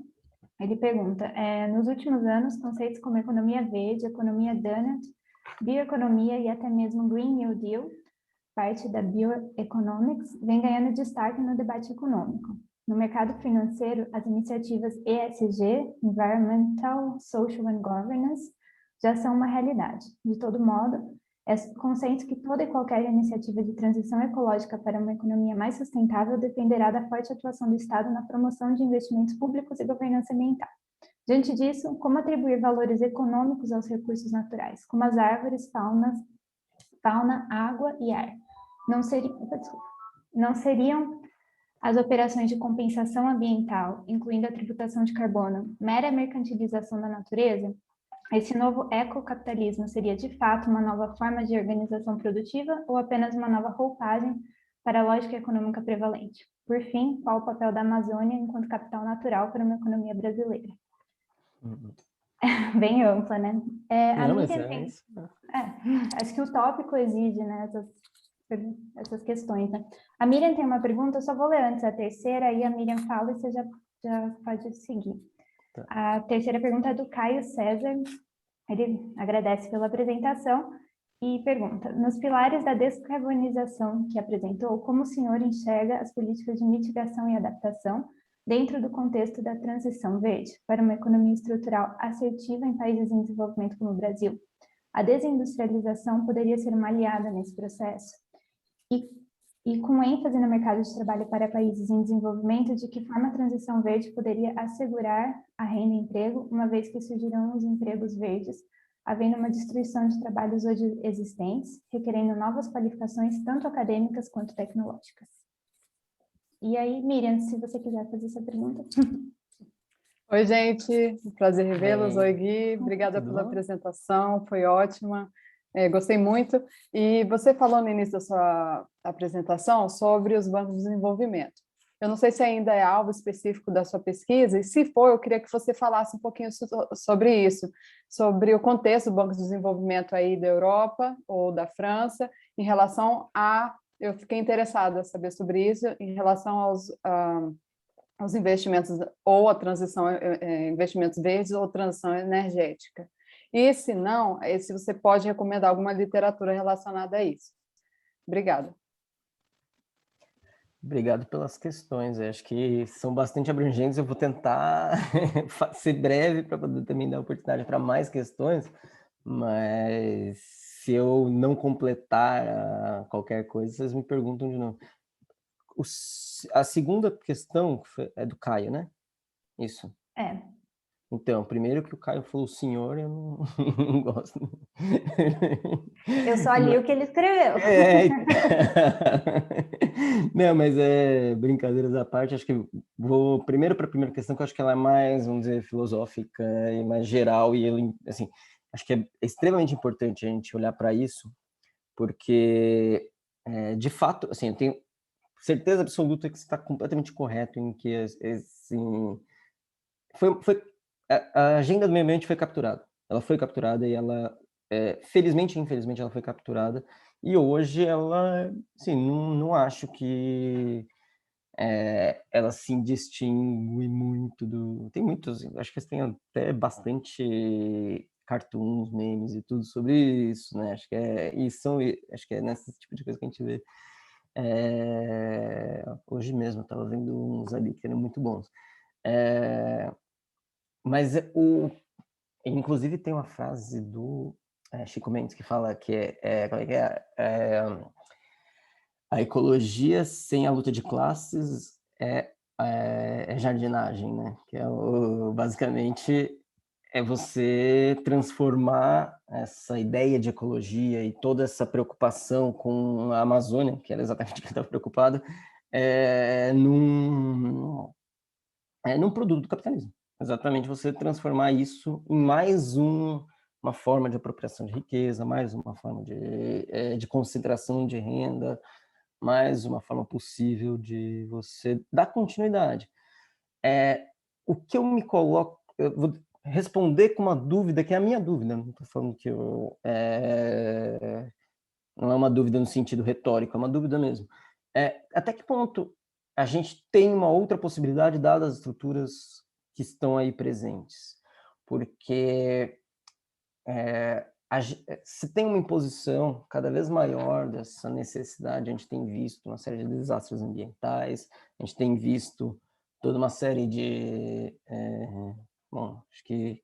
Ele pergunta, nos últimos anos, conceitos como economia verde, economia donut, bioeconomia e até mesmo Green New Deal, parte da bioeconomics, vem ganhando destaque no debate econômico. No mercado financeiro, as iniciativas ESG, Environmental, Social and Governance, já são uma realidade. De todo modo, é consenso que toda e qualquer iniciativa de transição ecológica para uma economia mais sustentável dependerá da forte atuação do Estado na promoção de investimentos públicos e governança ambiental. Diante disso, como atribuir valores econômicos aos recursos naturais, como as árvores, fauna, água e ar? Não seriam as operações de compensação ambiental, incluindo a tributação de carbono, mera mercantilização da natureza? Esse novo ecocapitalismo seria de fato uma nova forma de organização produtiva ou apenas uma nova roupagem para a lógica econômica prevalente? Por fim, qual o papel da Amazônia enquanto capital natural para uma economia brasileira? Bem ampla, né? A Miriam tem... isso. acho que o tópico exige, né, essas questões, né? A Miriam tem uma pergunta, eu só vou ler antes a terceira, aí a Miriam fala e você já pode seguir. Tá. A terceira pergunta é do Caio César. Ele agradece pela apresentação e pergunta, nos pilares da descarbonização que apresentou, como o senhor enxerga as políticas de mitigação e adaptação dentro do contexto da transição verde para uma economia estrutural assertiva em países em desenvolvimento como o Brasil? A desindustrialização poderia ser uma aliada nesse processo? E com ênfase no mercado de trabalho para países em desenvolvimento, de que forma a transição verde poderia assegurar a renda e emprego, uma vez que surgirão os empregos verdes, havendo uma destruição de trabalhos hoje existentes, requerendo novas qualificações, tanto acadêmicas quanto tecnológicas? E aí, Miriam, se você quiser fazer essa pergunta. Oi, gente, prazer revê-los. Oi, Gui, obrigada pela apresentação, foi ótima, gostei muito. E você falou no início da sua apresentação sobre os bancos de desenvolvimento. Eu não sei se ainda é alvo específico da sua pesquisa, e se for, eu queria que você falasse um pouquinho sobre isso, sobre o contexto do Banco de Desenvolvimento aí da Europa ou da França, em relação à eu fiquei interessada em saber sobre isso em relação aos investimentos, ou a transição, investimentos verdes ou transição energética. E se não, se você pode recomendar alguma literatura relacionada a isso. Obrigada. Obrigado pelas questões, eu acho que são bastante abrangentes, eu vou tentar ser breve para poder também dar oportunidade para mais questões, mas se eu não completar qualquer coisa, vocês me perguntam de novo. A segunda questão é do Caio, né? Isso. É. Então, primeiro que o Caio falou senhor, eu não gosto. Eu só li o que ele escreveu. Não, mas brincadeiras à parte, acho que vou primeiro para a primeira questão, que eu acho que ela é mais, vamos dizer, filosófica e mais geral, e ele, assim, acho que é extremamente importante a gente olhar para isso, porque, de fato, assim, eu tenho certeza absoluta que você está completamente correto em que, assim, a agenda do meio ambiente foi capturada. Ela foi capturada e ela, felizmente e infelizmente, ela foi capturada. E hoje ela, assim, não acho que ela se distingue muito do... Tem muitos, acho que tem até bastante cartoons, memes e tudo sobre isso, né? Acho que acho que é nesse tipo de coisa que a gente vê. Hoje mesmo eu estava vendo uns ali que eram muito bons. Mas inclusive tem uma frase do Chico Mendes que fala que como é que a ecologia sem a luta de classes é jardinagem, né? Que basicamente é você transformar essa ideia de ecologia e toda essa preocupação com a Amazônia, que era exatamente o que eu estava preocupado, num produto do capitalismo. Exatamente, você transformar isso em mais uma forma de apropriação de riqueza, mais uma forma de concentração de renda, mais uma forma possível de você dar continuidade. O que eu me coloco, eu vou responder com uma dúvida, que é a minha dúvida, não estou falando que não é uma dúvida no sentido retórico, é uma dúvida mesmo. Até que ponto a gente tem uma outra possibilidade, dadas as estruturas que estão aí presentes? Porque se tem uma imposição cada vez maior dessa necessidade, a gente tem visto uma série de desastres ambientais, a gente tem visto toda uma série de... bom, acho que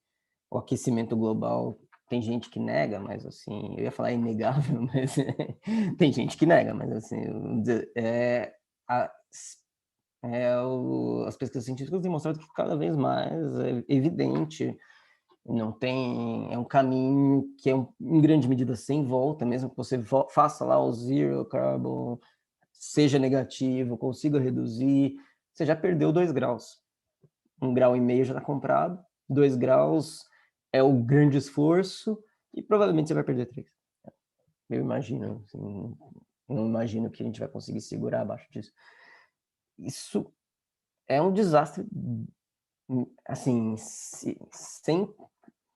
o aquecimento global tem gente que nega, mas assim, eu ia falar inegável, mas tem gente que nega, mas assim, as pesquisas científicas têm mostrado que cada vez mais é evidente, não tem, é um caminho que é em grande medida sem volta, mesmo que você faça lá o zero carbon, seja negativo, consiga reduzir, você já perdeu 2 graus. 1,5 grau já está comprado, 2 graus é o grande esforço e provavelmente você vai perder 3. Eu imagino, assim, não imagino que a gente vai conseguir segurar abaixo disso. Isso é um desastre, assim, sem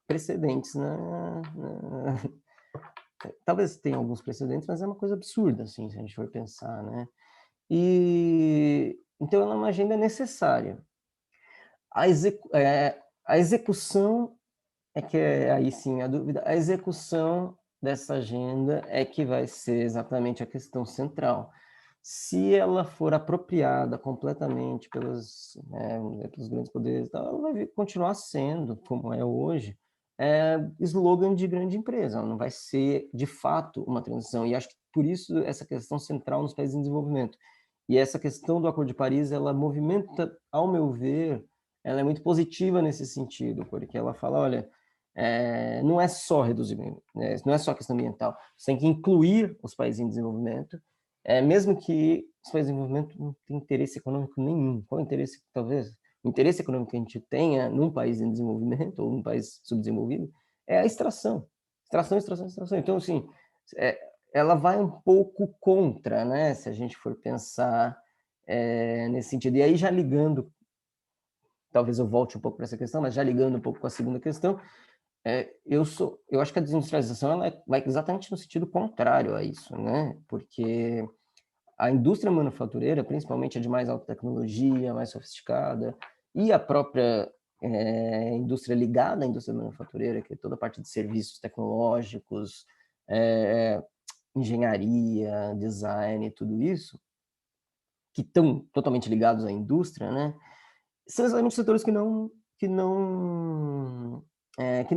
precedentes, talvez tenha alguns precedentes, mas é uma coisa absurda, assim, se a gente for pensar, né? E então é uma agenda necessária. A execução que aí sim a dúvida, a execução dessa agenda é que vai ser exatamente a questão central. Se ela for apropriada completamente pelos grandes poderes, ela vai continuar sendo, como é hoje, slogan de grande empresa, ela não vai ser, de fato, uma transição. E acho que por isso essa questão central nos países em desenvolvimento. E essa questão do Acordo de Paris, ela movimenta, ao meu ver, ela é muito positiva nesse sentido, porque ela fala, olha, não é só reduzir, não é só questão ambiental, você tem que incluir os países em desenvolvimento, mesmo que os países em desenvolvimento não tenham interesse econômico nenhum. Qual é o interesse, talvez? O interesse econômico que a gente tenha num país em desenvolvimento ou num país subdesenvolvido é a extração. Extração, extração, extração. Então, assim, ela vai um pouco contra, né? Se a gente for pensar nesse sentido. E aí, já ligando, talvez eu volte um pouco para essa questão, mas já ligando um pouco com a segunda questão, eu acho que a desindustrialização ela vai exatamente no sentido contrário a isso, né? Porque a indústria manufatureira, principalmente a de mais alta tecnologia, mais sofisticada, e a própria indústria ligada à indústria manufatureira, que é toda a parte de serviços tecnológicos, engenharia, design, tudo isso, que estão totalmente ligados à indústria, né? São exatamente setores que não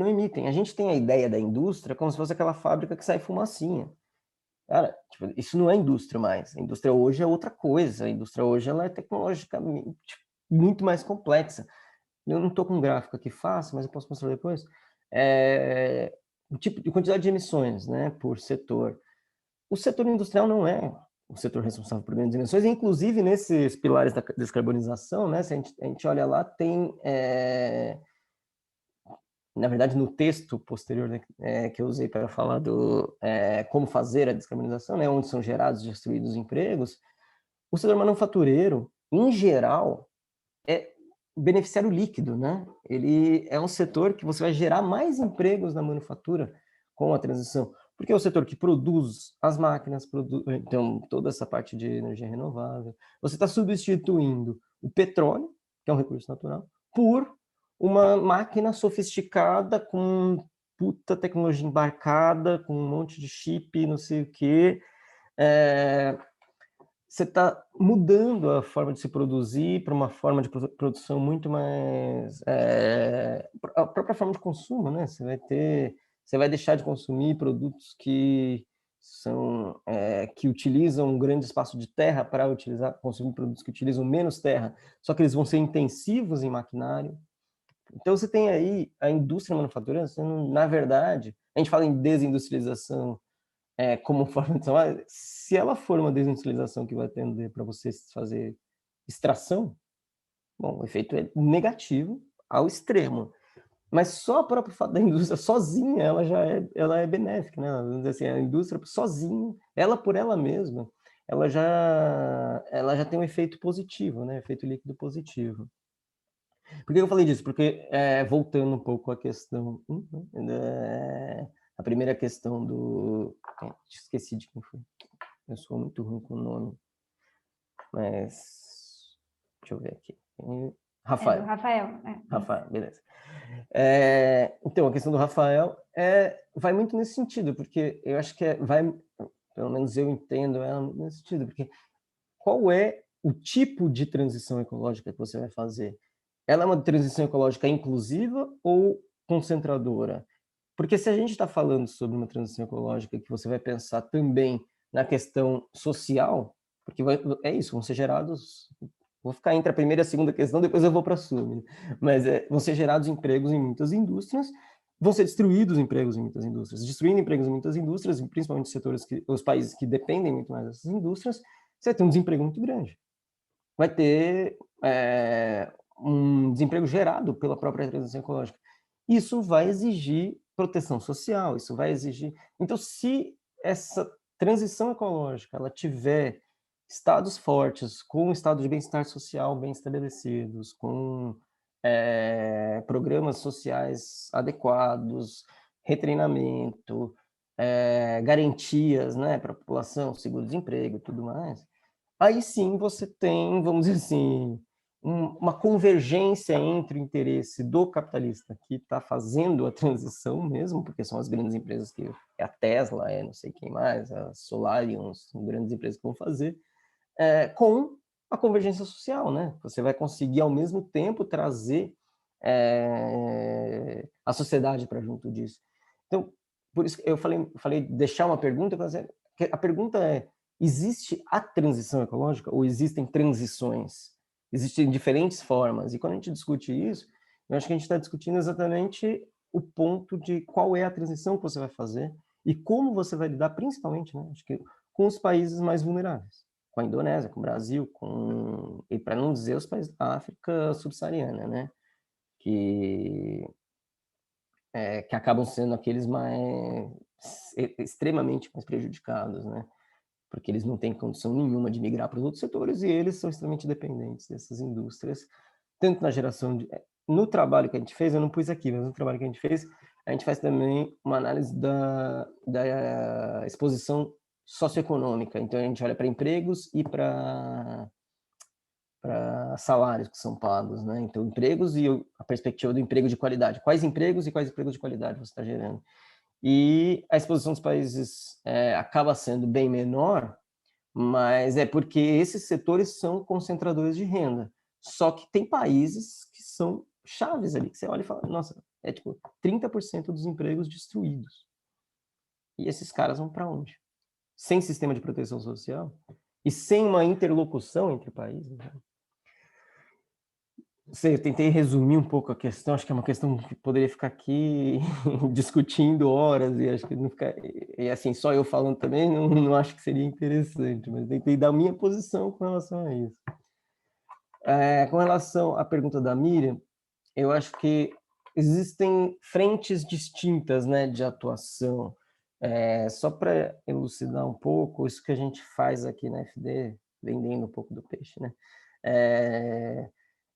emitem. A gente tem a ideia da indústria como se fosse aquela fábrica que sai fumacinha. Cara, tipo, isso não é indústria mais. A indústria hoje é outra coisa. A indústria hoje ela é tecnologicamente muito mais complexa. Eu não estou com um gráfico aqui fácil, mas eu posso mostrar depois. O tipo de quantidade de emissões, né, por setor. O setor industrial não é o setor responsável por grandes emissões, inclusive nesses pilares da descarbonização, né, se a gente olha lá, tem, na verdade, no texto posterior, né, que eu usei para falar do como fazer a descarbonização, né, onde são gerados e destruídos empregos, o setor manufatureiro, em geral, é beneficiário líquido, né? Ele é um setor que você vai gerar mais empregos na manufatura com a transição, porque é o setor que produz as máquinas, então toda essa parte de energia renovável. Você está substituindo o petróleo, que é um recurso natural, por uma máquina sofisticada com puta tecnologia embarcada, com um monte de chip, não sei o quê. Você está mudando a forma de se produzir para uma forma de produção muito mais... a própria forma de consumo, né? Você vai deixar de consumir produtos que utilizam um grande espaço de terra para consumir produtos que utilizam menos terra, só que eles vão ser intensivos em maquinário. Então, você tem aí a indústria manufatureira, na verdade, a gente fala em desindustrialização, como forma de trabalho, se ela for uma desindustrialização que vai tender para você fazer extração, bom, o efeito é negativo ao extremo. Mas só o próprio fato da indústria sozinha, ela é benéfica, né? Vamos dizer assim, a indústria sozinha, ela por ela mesma, ela já tem um efeito positivo, né? Efeito líquido positivo. Por que eu falei disso? Porque, voltando um pouco à questão... a primeira questão do... esqueci de quem foi. Eu sou muito ruim com o nome. Mas... deixa eu ver aqui. Rafael. Rafael. Rafael, beleza. Então, a questão do Rafael vai muito nesse sentido, porque eu acho que pelo menos eu entendo ela nesse sentido, porque qual é o tipo de transição ecológica que você vai fazer? Ela é uma transição ecológica inclusiva ou concentradora? Porque se a gente está falando sobre uma transição ecológica que você vai pensar também na questão social, porque é isso, vão ser gerados... Vou ficar entre a primeira e a segunda questão, depois eu vou para a sua. Mas vão ser gerados empregos em muitas indústrias, vão ser destruídos empregos em muitas indústrias. Destruindo empregos em muitas indústrias, principalmente os países que dependem muito mais dessas indústrias, você vai ter um desemprego muito grande. Vai ter um desemprego gerado pela própria transição ecológica. Isso vai exigir proteção social, isso vai exigir... Então, se essa transição ecológica ela tiver estados fortes, com um estado de bem-estar social bem estabelecidos, com programas sociais adequados, retreinamento, garantias, né, para a população, seguro-desemprego e tudo mais, aí sim você tem, vamos dizer assim, uma convergência entre o interesse do capitalista que está fazendo a transição mesmo, porque são as grandes empresas que a Tesla, não sei quem mais, a Solarium, são grandes empresas que vão fazer, com a convergência social, né? Você vai conseguir ao mesmo tempo trazer a sociedade para junto disso. Então, por isso que eu falei deixar uma pergunta, a pergunta é: existe a transição ecológica ou existem transições? Existem diferentes formas. E quando a gente discute isso, eu acho que a gente está discutindo exatamente o ponto de qual é a transição que você vai fazer e como você vai lidar, principalmente, né, acho que, com os países mais vulneráveis, com a Indonésia, com o Brasil, e para não dizer os países da África subsaariana, né, que acabam sendo aqueles extremamente mais prejudicados, né? Porque eles não têm condição nenhuma de migrar para os outros setores e eles são extremamente dependentes dessas indústrias, tanto na geração de... No trabalho que a gente fez, eu não pus aqui, mas no trabalho que a gente faz também uma análise da exposição socioeconômica. Então, a gente olha para empregos e para salários que são pagos, né? Então, empregos e a perspectiva do emprego de qualidade. Quais empregos e quais empregos de qualidade você está gerando? E a exposição dos países acaba sendo bem menor, mas é porque esses setores são concentradores de renda. Só que tem países que são chaves ali, que você olha e fala, nossa, é tipo 30% dos empregos destruídos. E esses caras vão para onde? Sem sistema de proteção social e sem uma interlocução entre países. Né? Eu tentei resumir um pouco a questão, acho que é uma questão que poderia ficar aqui discutindo horas, e acho que não ficar, e assim, só eu falando também, não acho que seria interessante, mas tentei dar a minha posição com relação a isso. Com relação à pergunta da Miriam, eu acho que existem frentes distintas, né, de atuação. Só para elucidar um pouco, isso que a gente faz aqui na FD, vendendo um pouco do peixe, né?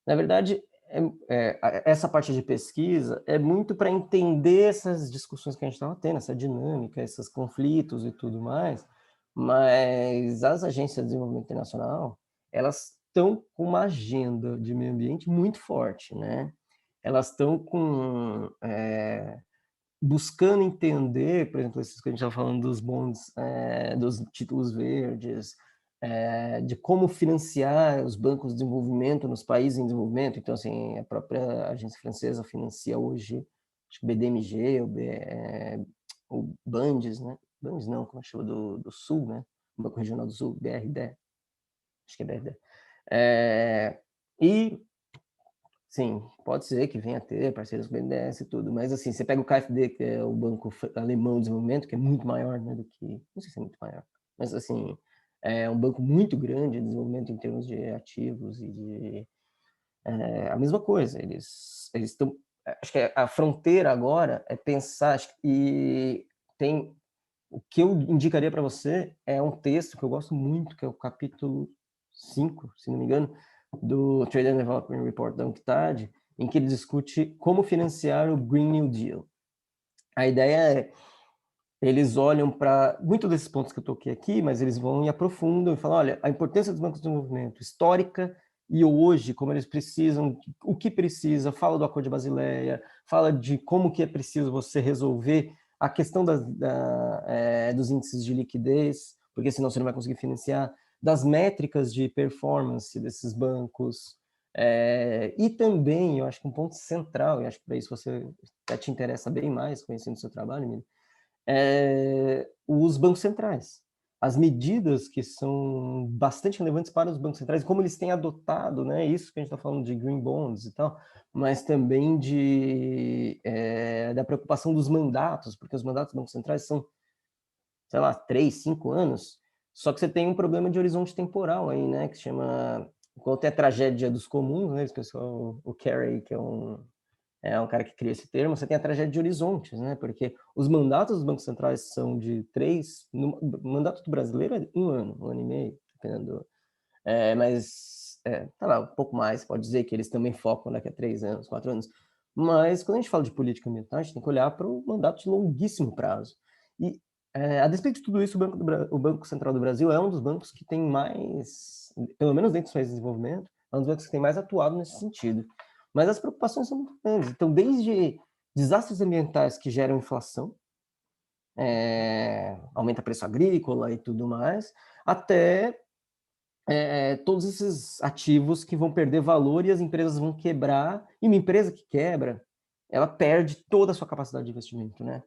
Na verdade, essa parte de pesquisa é muito para entender essas discussões que a gente estava tendo, essa dinâmica, esses conflitos e tudo mais, mas as agências de desenvolvimento internacional, elas estão com uma agenda de meio ambiente muito forte, né? Elas estão buscando entender, por exemplo, esses que a gente estava falando dos bonds, dos títulos verdes, de como financiar os bancos de desenvolvimento nos países em desenvolvimento. Então, assim, a própria agência francesa financia hoje, acho que o BDMG, o Bandes, né? Bandes não, como chama, do Sul, né? O Banco Regional do Sul, BRD. Acho que é BRD. E sim, pode ser que venha a ter parceiros com o BNDES e tudo, mas assim, você pega o KfW, que é o Banco Alemão de Desenvolvimento, que é muito maior, né, do que, não sei se é muito maior, mas assim, é um banco muito grande de desenvolvimento em termos de ativos e de a mesma coisa, eles estão, acho que a fronteira agora é pensar, e tem, o que eu indicaria para você é um texto que eu gosto muito, que é o capítulo 5, se não me engano, do Trade and Development Report da UNCTAD, em que ele discute como financiar o Green New Deal. A ideia é, eles olham para muitos desses pontos que eu toquei aqui, mas eles vão e aprofundam e falam, olha, a importância dos bancos de desenvolvimento histórica e hoje, como eles precisam, o que precisa, fala do Acordo de Basileia, fala de como que é preciso você resolver a questão dos índices de liquidez, porque senão você não vai conseguir financiar, das métricas de performance desses bancos, e também, eu acho que um ponto central, e acho que para isso você até te interessa bem mais, conhecendo o seu trabalho, Miriam, os bancos centrais. As medidas que são bastante relevantes para os bancos centrais, como eles têm adotado, né, isso que a gente está falando de green bonds e tal, mas também da preocupação dos mandatos, porque os mandatos dos bancos centrais são, sei lá, 3, 5 anos, só que você tem um problema de horizonte temporal aí, né, que se chama, qual tem a tragédia dos comuns, né, esse pessoal, o Carey, que é um cara que cria esse termo, você tem a tragédia de horizontes, né? Porque os mandatos dos bancos centrais são de 3, o mandato do brasileiro é 1 ano, 1 ano e meio, dependendo. Mas, tá lá, um pouco mais, pode dizer que eles também focam daqui a 3 anos, 4 anos. Mas, quando a gente fala de política ambiental, a gente tem que olhar para o mandato de longuíssimo prazo. E, a despeito de tudo isso, o Banco Central do Brasil é um dos bancos que tem mais, pelo menos dentro dos países de desenvolvimento, é um dos bancos que tem mais atuado nesse sentido. Mas as preocupações são muito grandes. Então, desde desastres ambientais que geram inflação, aumenta preço agrícola e tudo mais, até todos esses ativos que vão perder valor e as empresas vão quebrar. E uma empresa que quebra, ela perde toda a sua capacidade de investimento, né?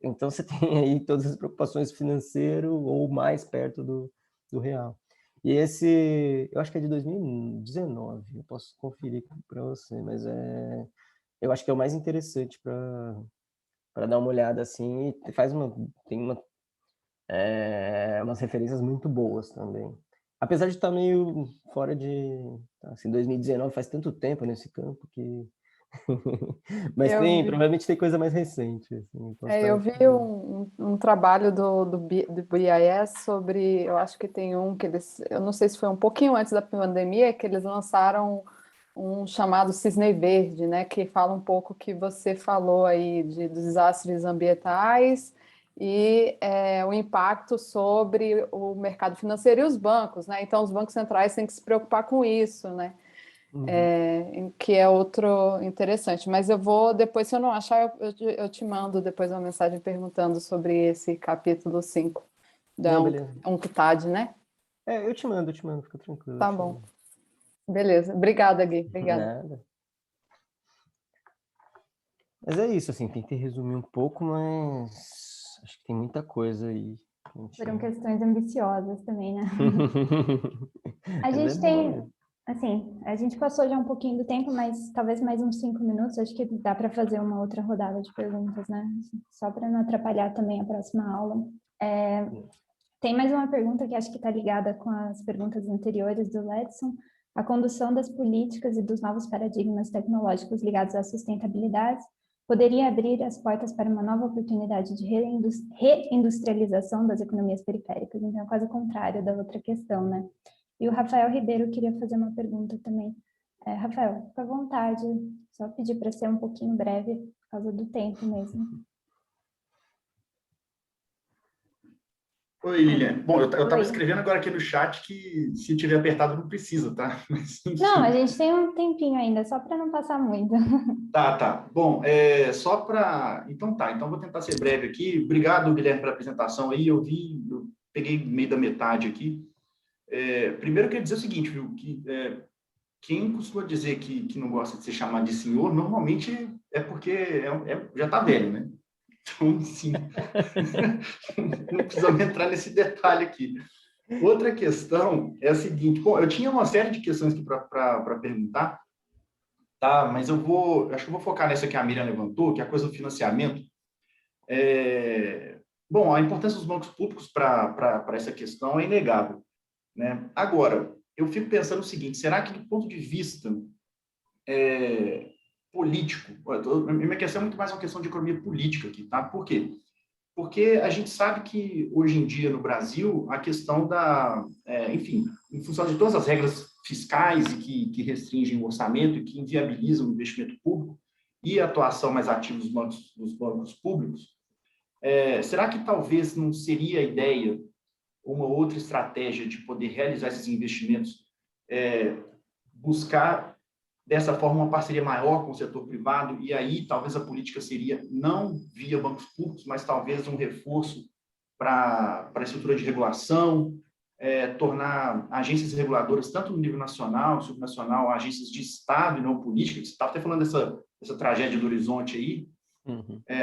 Então, você tem aí todas as preocupações financeiras ou mais perto do real. E eu acho que é de 2019, eu posso conferir para você, mas eu acho que é o mais interessante para dar uma olhada assim, e tem umas referências muito boas também. Apesar de estar meio fora assim, 2019 faz tanto tempo nesse campo que... Mas provavelmente tem coisa mais recente. Assim, eu vi um trabalho do BIS sobre, eu acho que tem um que eu não sei se foi um pouquinho antes da pandemia, que eles lançaram um chamado Cisne Verde, né, que fala um pouco que você falou aí dos desastres ambientais e o impacto sobre o mercado financeiro e os bancos, né? Então, os bancos centrais têm que se preocupar com isso, né? Que é outro interessante. Mas eu vou, depois, se eu não achar, eu te mando depois uma mensagem perguntando sobre esse capítulo 5 da Não, beleza. UNCTAD, né? Eu te mando, fica tranquilo. Tá bom. Beleza. Obrigada, Gui. Obrigada. Nada. Mas é isso, assim, tentei resumir um pouco, mas acho que tem muita coisa aí. Foram questões ambiciosas também, né? A Mas é gente bom, tem, né? assim, a gente passou já um pouquinho do tempo, mas talvez mais uns 5 minutos, acho que dá para fazer uma outra rodada de perguntas, né? Só para não atrapalhar também a próxima aula. Tem mais uma pergunta que acho que está ligada com as perguntas anteriores do Ledson. A condução das políticas e dos novos paradigmas tecnológicos ligados à sustentabilidade poderia abrir as portas para uma nova oportunidade de reindustrialização das economias periféricas. Então, é quase o contrário da outra questão, né? E o Rafael Ribeiro queria fazer uma pergunta também. Rafael, fica à vontade, só pedir para ser um pouquinho breve, por causa do tempo mesmo. Oi, Lilian. Bom, eu estava Oi. escrevendo agora aqui no chat que se tiver apertado não precisa, tá? Mas, enfim. Não, a gente tem um tempinho ainda, só para não passar muito. Tá. Bom, só para... Então tá, então vou tentar ser breve aqui. Obrigado, Guilherme, pela apresentação aí. Eu peguei meio da metade aqui. Primeiro, eu queria dizer o seguinte, viu? Que quem costuma dizer que não gosta de ser chamado de senhor, normalmente é porque já está velho, né? Então, sim, não precisamos entrar nesse detalhe aqui. Outra questão é a seguinte, bom, eu tinha uma série de questões aqui para perguntar, tá? Mas acho que eu vou focar nessa que a Miriam levantou, que é a coisa do financiamento. Bom, a importância dos bancos públicos para essa questão é inegável, né? Agora, eu fico pensando o seguinte, será que do ponto de vista político, minha questão é muito mais uma questão de economia política aqui, tá? Por quê? Porque a gente sabe que, hoje em dia, no Brasil, a questão enfim, em função de todas as regras fiscais e que restringem o orçamento e que inviabilizam o investimento público e a atuação mais ativa dos bancos públicos, será que talvez não seria a ideia, uma outra estratégia de poder realizar esses investimentos, buscar dessa forma uma parceria maior com o setor privado, e aí talvez a política seria não via bancos públicos, mas talvez um reforço para a estrutura de regulação, tornar agências reguladoras, tanto no nível nacional, subnacional, agências de Estado e não política. Você estava até falando dessa tragédia do Horizonte aí,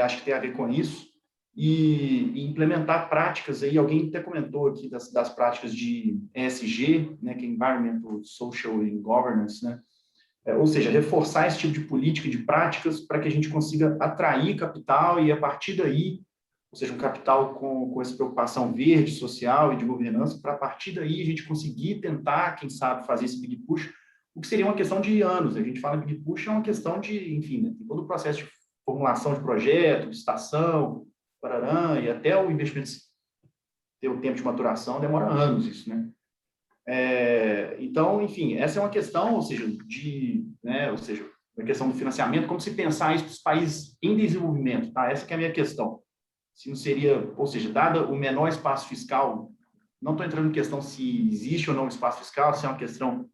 acho que tem a ver com isso, e implementar práticas aí, alguém até comentou aqui das práticas de ESG, né, que é Environmental, Social and Governance, né? Ou seja, reforçar esse tipo de política e de práticas para que a gente consiga atrair capital e, a partir daí, ou seja, um capital com essa preocupação verde, social e de governança, para, a partir daí, a gente conseguir tentar, quem sabe, fazer esse big push, o que seria uma questão de anos. A gente fala big push, é uma questão de, enfim, né, tem todo o processo de formulação de projeto, de estação, pararã, e até o investimento ter o tempo de maturação, demora anos isso, né? Então, enfim, essa é uma questão, ou seja, a questão do financiamento, como se pensar isso para os países em desenvolvimento, tá? Essa que é a minha questão. Se não seria, ou seja, dada o menor espaço fiscal, não estou entrando em questão se existe ou não espaço fiscal, se é uma questão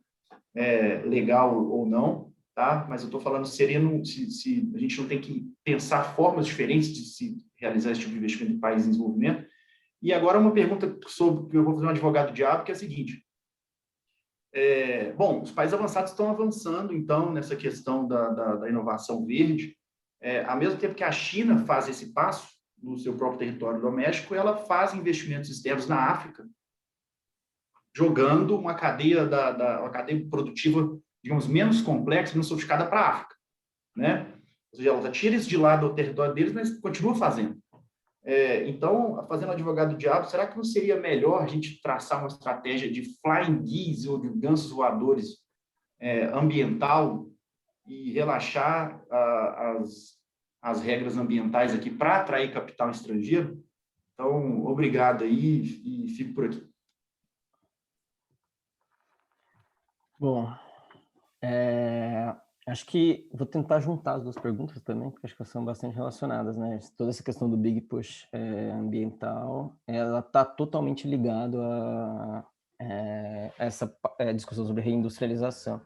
legal ou não, tá? Mas eu estou falando se a gente não tem que pensar formas diferentes de se realizar esse tipo de investimento em países em desenvolvimento. E agora uma pergunta sobre que eu vou fazer um advogado diabo, que é a seguinte: bom, os países avançados estão avançando, então, nessa questão da inovação verde. Ao mesmo tempo que a China faz esse passo no seu próprio território doméstico, ela faz investimentos externos na África, jogando uma cadeia, uma cadeia produtiva, digamos, menos complexa, menos sofisticada para a África, né? Ou seja, ela tira isso de lado do território deles, mas continua fazendo. Então, fazendo advogado do diabo, será que não seria melhor a gente traçar uma estratégia de flying geese ou de gansos voadores ambiental e relaxar as regras ambientais aqui para atrair capital estrangeiro? Então, obrigado aí e fico por aqui. Bom, Acho que vou tentar juntar as duas perguntas também, porque acho que elas são bastante relacionadas, né? Toda essa questão do Big Push ambiental, ela está totalmente ligada a essa discussão sobre reindustrialização.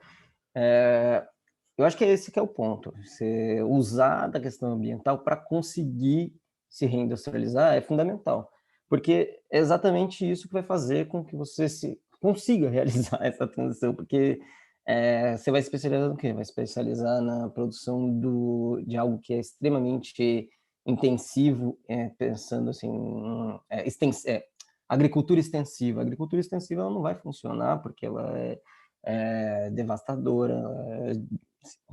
Eu acho que esse que é o ponto. Você usar da questão ambiental para conseguir se reindustrializar é fundamental, porque é exatamente isso que vai fazer com que você consiga realizar essa transição, porque você vai especializar no quê? Vai especializar na produção de algo que é extremamente intensivo, pensando assim, agricultura extensiva. A agricultura extensiva ela não vai funcionar porque ela é devastadora.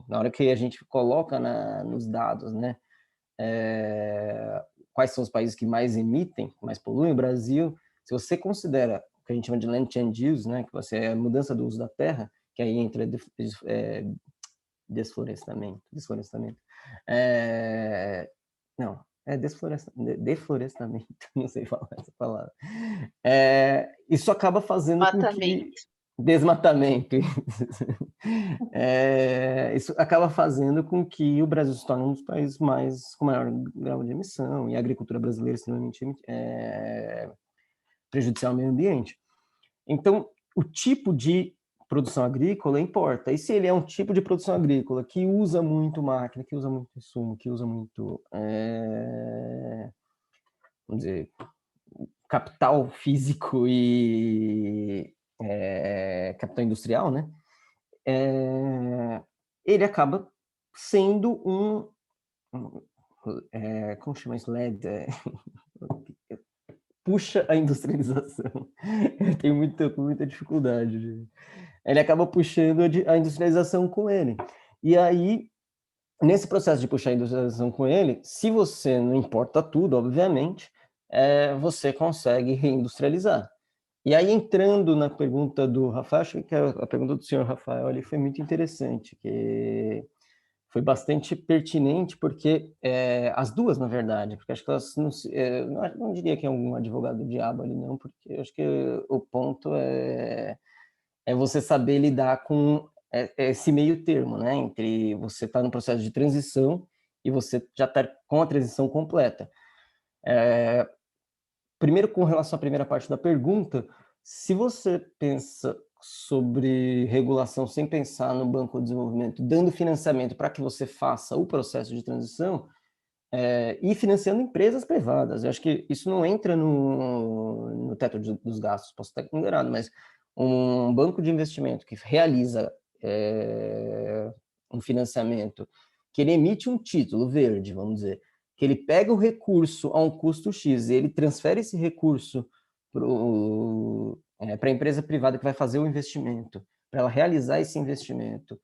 Na hora que a gente coloca nos dados, né, quais são os países que mais emitem, mais poluem, o Brasil, se você considera o que a gente chama de land change use, né, que você é a mudança do uso da terra, que aí entra desflorestamento, não, deflorestamento, não sei falar essa palavra. Isso acaba fazendo com que desmatamento. Isso acaba fazendo com que o Brasil se torne um dos países com maior grau de emissão, e a agricultura brasileira é extremamente prejudicial ao meio ambiente. Então, o tipo de produção agrícola importa. E se ele é um tipo de produção agrícola que usa muito máquina, que usa muito insumo, que usa muito, vamos dizer, capital físico e capital industrial, né? Ele acaba sendo como chama isso? Puxa a industrialização. Eu tenho muita dificuldade. Ele acaba puxando a industrialização com ele. E aí, nesse processo de puxar a industrialização com ele, se você não importa tudo, obviamente, você consegue reindustrializar. E aí, entrando na pergunta do Rafael, acho que a pergunta do senhor Rafael ali foi muito interessante, que foi bastante pertinente, porque as duas, na verdade, porque acho que elas não diria que é um advogado do diabo ali, não, porque acho que o ponto é você saber lidar com esse meio termo, né, entre você estar no processo de transição e você já estar com a transição completa. Primeiro, com relação à primeira parte da pergunta, se você pensa sobre regulação sem pensar no Banco de Desenvolvimento, dando financiamento para que você faça o processo de transição, e financiando empresas privadas. Eu acho que isso não entra no teto dos gastos, posso estar enganado, mas um banco de investimento que realiza um financiamento, que ele emite um título verde, vamos dizer, que ele pega o recurso a um custo X e ele transfere esse recurso para a empresa privada que vai fazer o investimento, para ela realizar esse investimento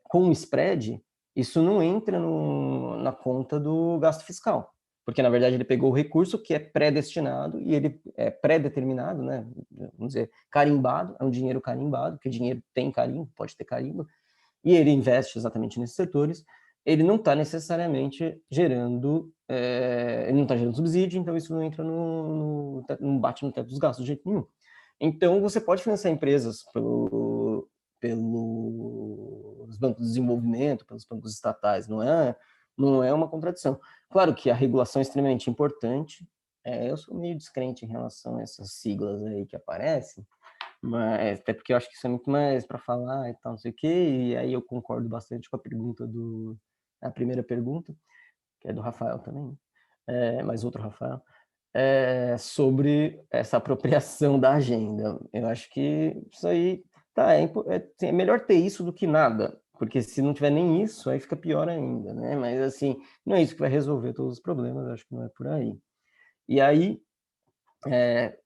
com um spread, isso não entra na conta do gasto fiscal, porque, na verdade, ele pegou o recurso que é predestinado e ele é pré-determinado, né? Vamos dizer, carimbado, é um dinheiro carimbado, porque dinheiro tem carimbo, pode ter carimbo, e ele investe exatamente nesses setores, ele não está necessariamente gerando, ele não está gerando subsídio, então isso não entra não bate no teto dos gastos de jeito nenhum. Então, você pode financiar empresas pelos bancos de desenvolvimento, pelos bancos estatais, não é uma contradição. Claro que a regulação é extremamente importante, eu sou meio descrente em relação a essas siglas aí que aparecem, mas até porque eu acho que isso é muito mais para falar e tal, não sei o quê, e aí eu concordo bastante com a primeira pergunta, que é do Rafael também, mais outro Rafael, sobre essa apropriação da agenda. Eu acho que isso aí é melhor ter isso do que nada, porque se não tiver nem isso, aí fica pior ainda, né? Mas assim, não é isso que vai resolver todos os problemas, acho que não é por aí. E aí,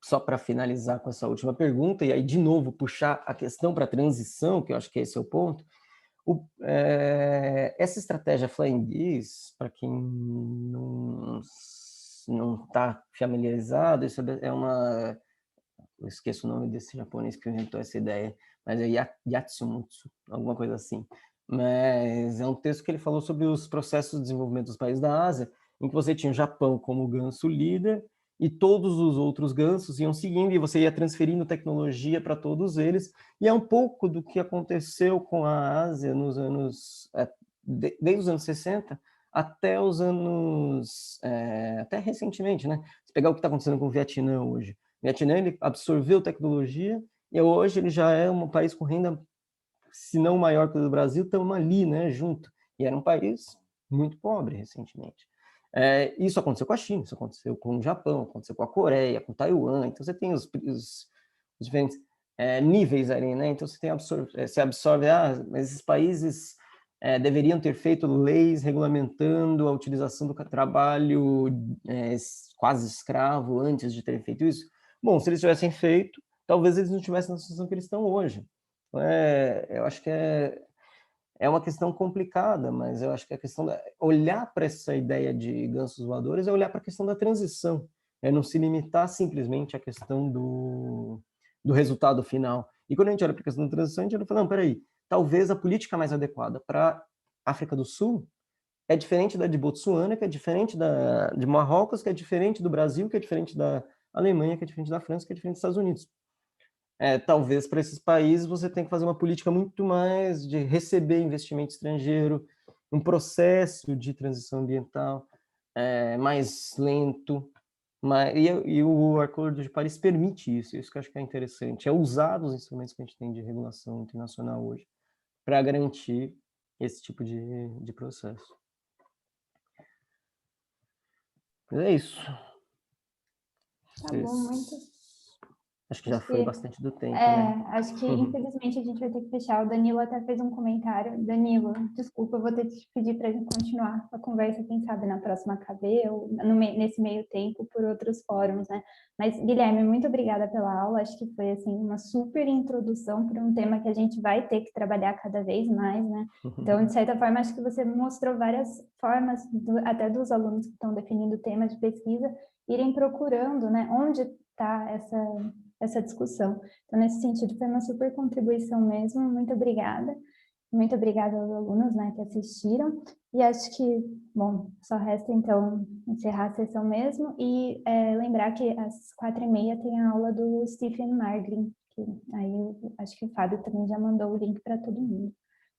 só para finalizar com essa última pergunta, e aí de novo puxar a questão para a transição, que eu acho que esse é o ponto, essa estratégia Flying Bees, para quem não está familiarizado, isso eu esqueço o nome desse japonês que inventou essa ideia, mas é Yatsumutsu, alguma coisa assim. Mas é um texto que ele falou sobre os processos de desenvolvimento dos países da Ásia, em que você tinha o Japão como ganso líder, e todos os outros gansos iam seguindo, e você ia transferindo tecnologia para todos eles, e é um pouco do que aconteceu com a Ásia nos anos, desde os anos 60 até os anos, até recentemente, né? Se pegar o que está acontecendo com o Vietnã hoje. O Vietnã, ele absorveu tecnologia, e hoje ele já é um país com renda, se não maior que o do Brasil, estamos ali, né, junto. E era um país muito pobre recentemente. Isso aconteceu com a China, isso aconteceu com o Japão, aconteceu com a Coreia, com Taiwan. Então você tem os diferentes níveis ali, né? Então você tem você absorve, mas esses países deveriam ter feito leis regulamentando a utilização do trabalho quase escravo antes de terem feito isso. Bom, se eles tivessem feito, talvez eles não tivessem na situação que eles estão hoje. Eu acho que é uma questão complicada, mas eu acho que a questão de olhar para essa ideia de gansos voadores é olhar para a questão da transição, é não se limitar simplesmente à questão do resultado final. E quando a gente olha para a questão da transição, a gente olha e fala, não, peraí, talvez a política mais adequada para a África do Sul é diferente da de Botsuana, que é diferente de Marrocos, que é diferente do Brasil, que é diferente da Alemanha, que é diferente da França, que é diferente dos Estados Unidos. Talvez para esses países você tem que fazer uma política muito mais de receber investimento estrangeiro, um processo de transição ambiental mais lento, e o Acordo de Paris permite isso que eu acho que é interessante, é usar os instrumentos que a gente tem de regulação internacional hoje para garantir esse tipo de processo. Mas é isso. Tá bom, muito. Acho que já foi bastante do tempo, né? né? Acho que, infelizmente, a gente vai ter que fechar. O Danilo até fez um comentário. Danilo, desculpa, eu vou ter que te pedir para a gente continuar a conversa, quem sabe, na próxima KB ou nesse meio tempo, por outros fóruns, né? Mas, Guilherme, muito obrigada pela aula. Acho que foi, assim, uma super introdução para um tema que a gente vai ter que trabalhar cada vez mais, né? Então, de certa forma, acho que você mostrou várias formas, até dos alunos que estão definindo temas de pesquisa, irem procurando, né? Onde está essa discussão. Então, nesse sentido, foi uma super contribuição mesmo. Muito obrigada. Muito obrigada aos alunos, né, que assistiram. E acho que, bom, só resta, então, encerrar a sessão mesmo e lembrar que às 4h30 tem a aula do Stephen Marglin, que aí eu acho que o Fábio também já mandou o link para todo mundo.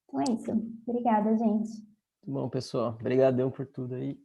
Então é isso. Obrigada, gente. Bom, pessoal, obrigadão por tudo aí.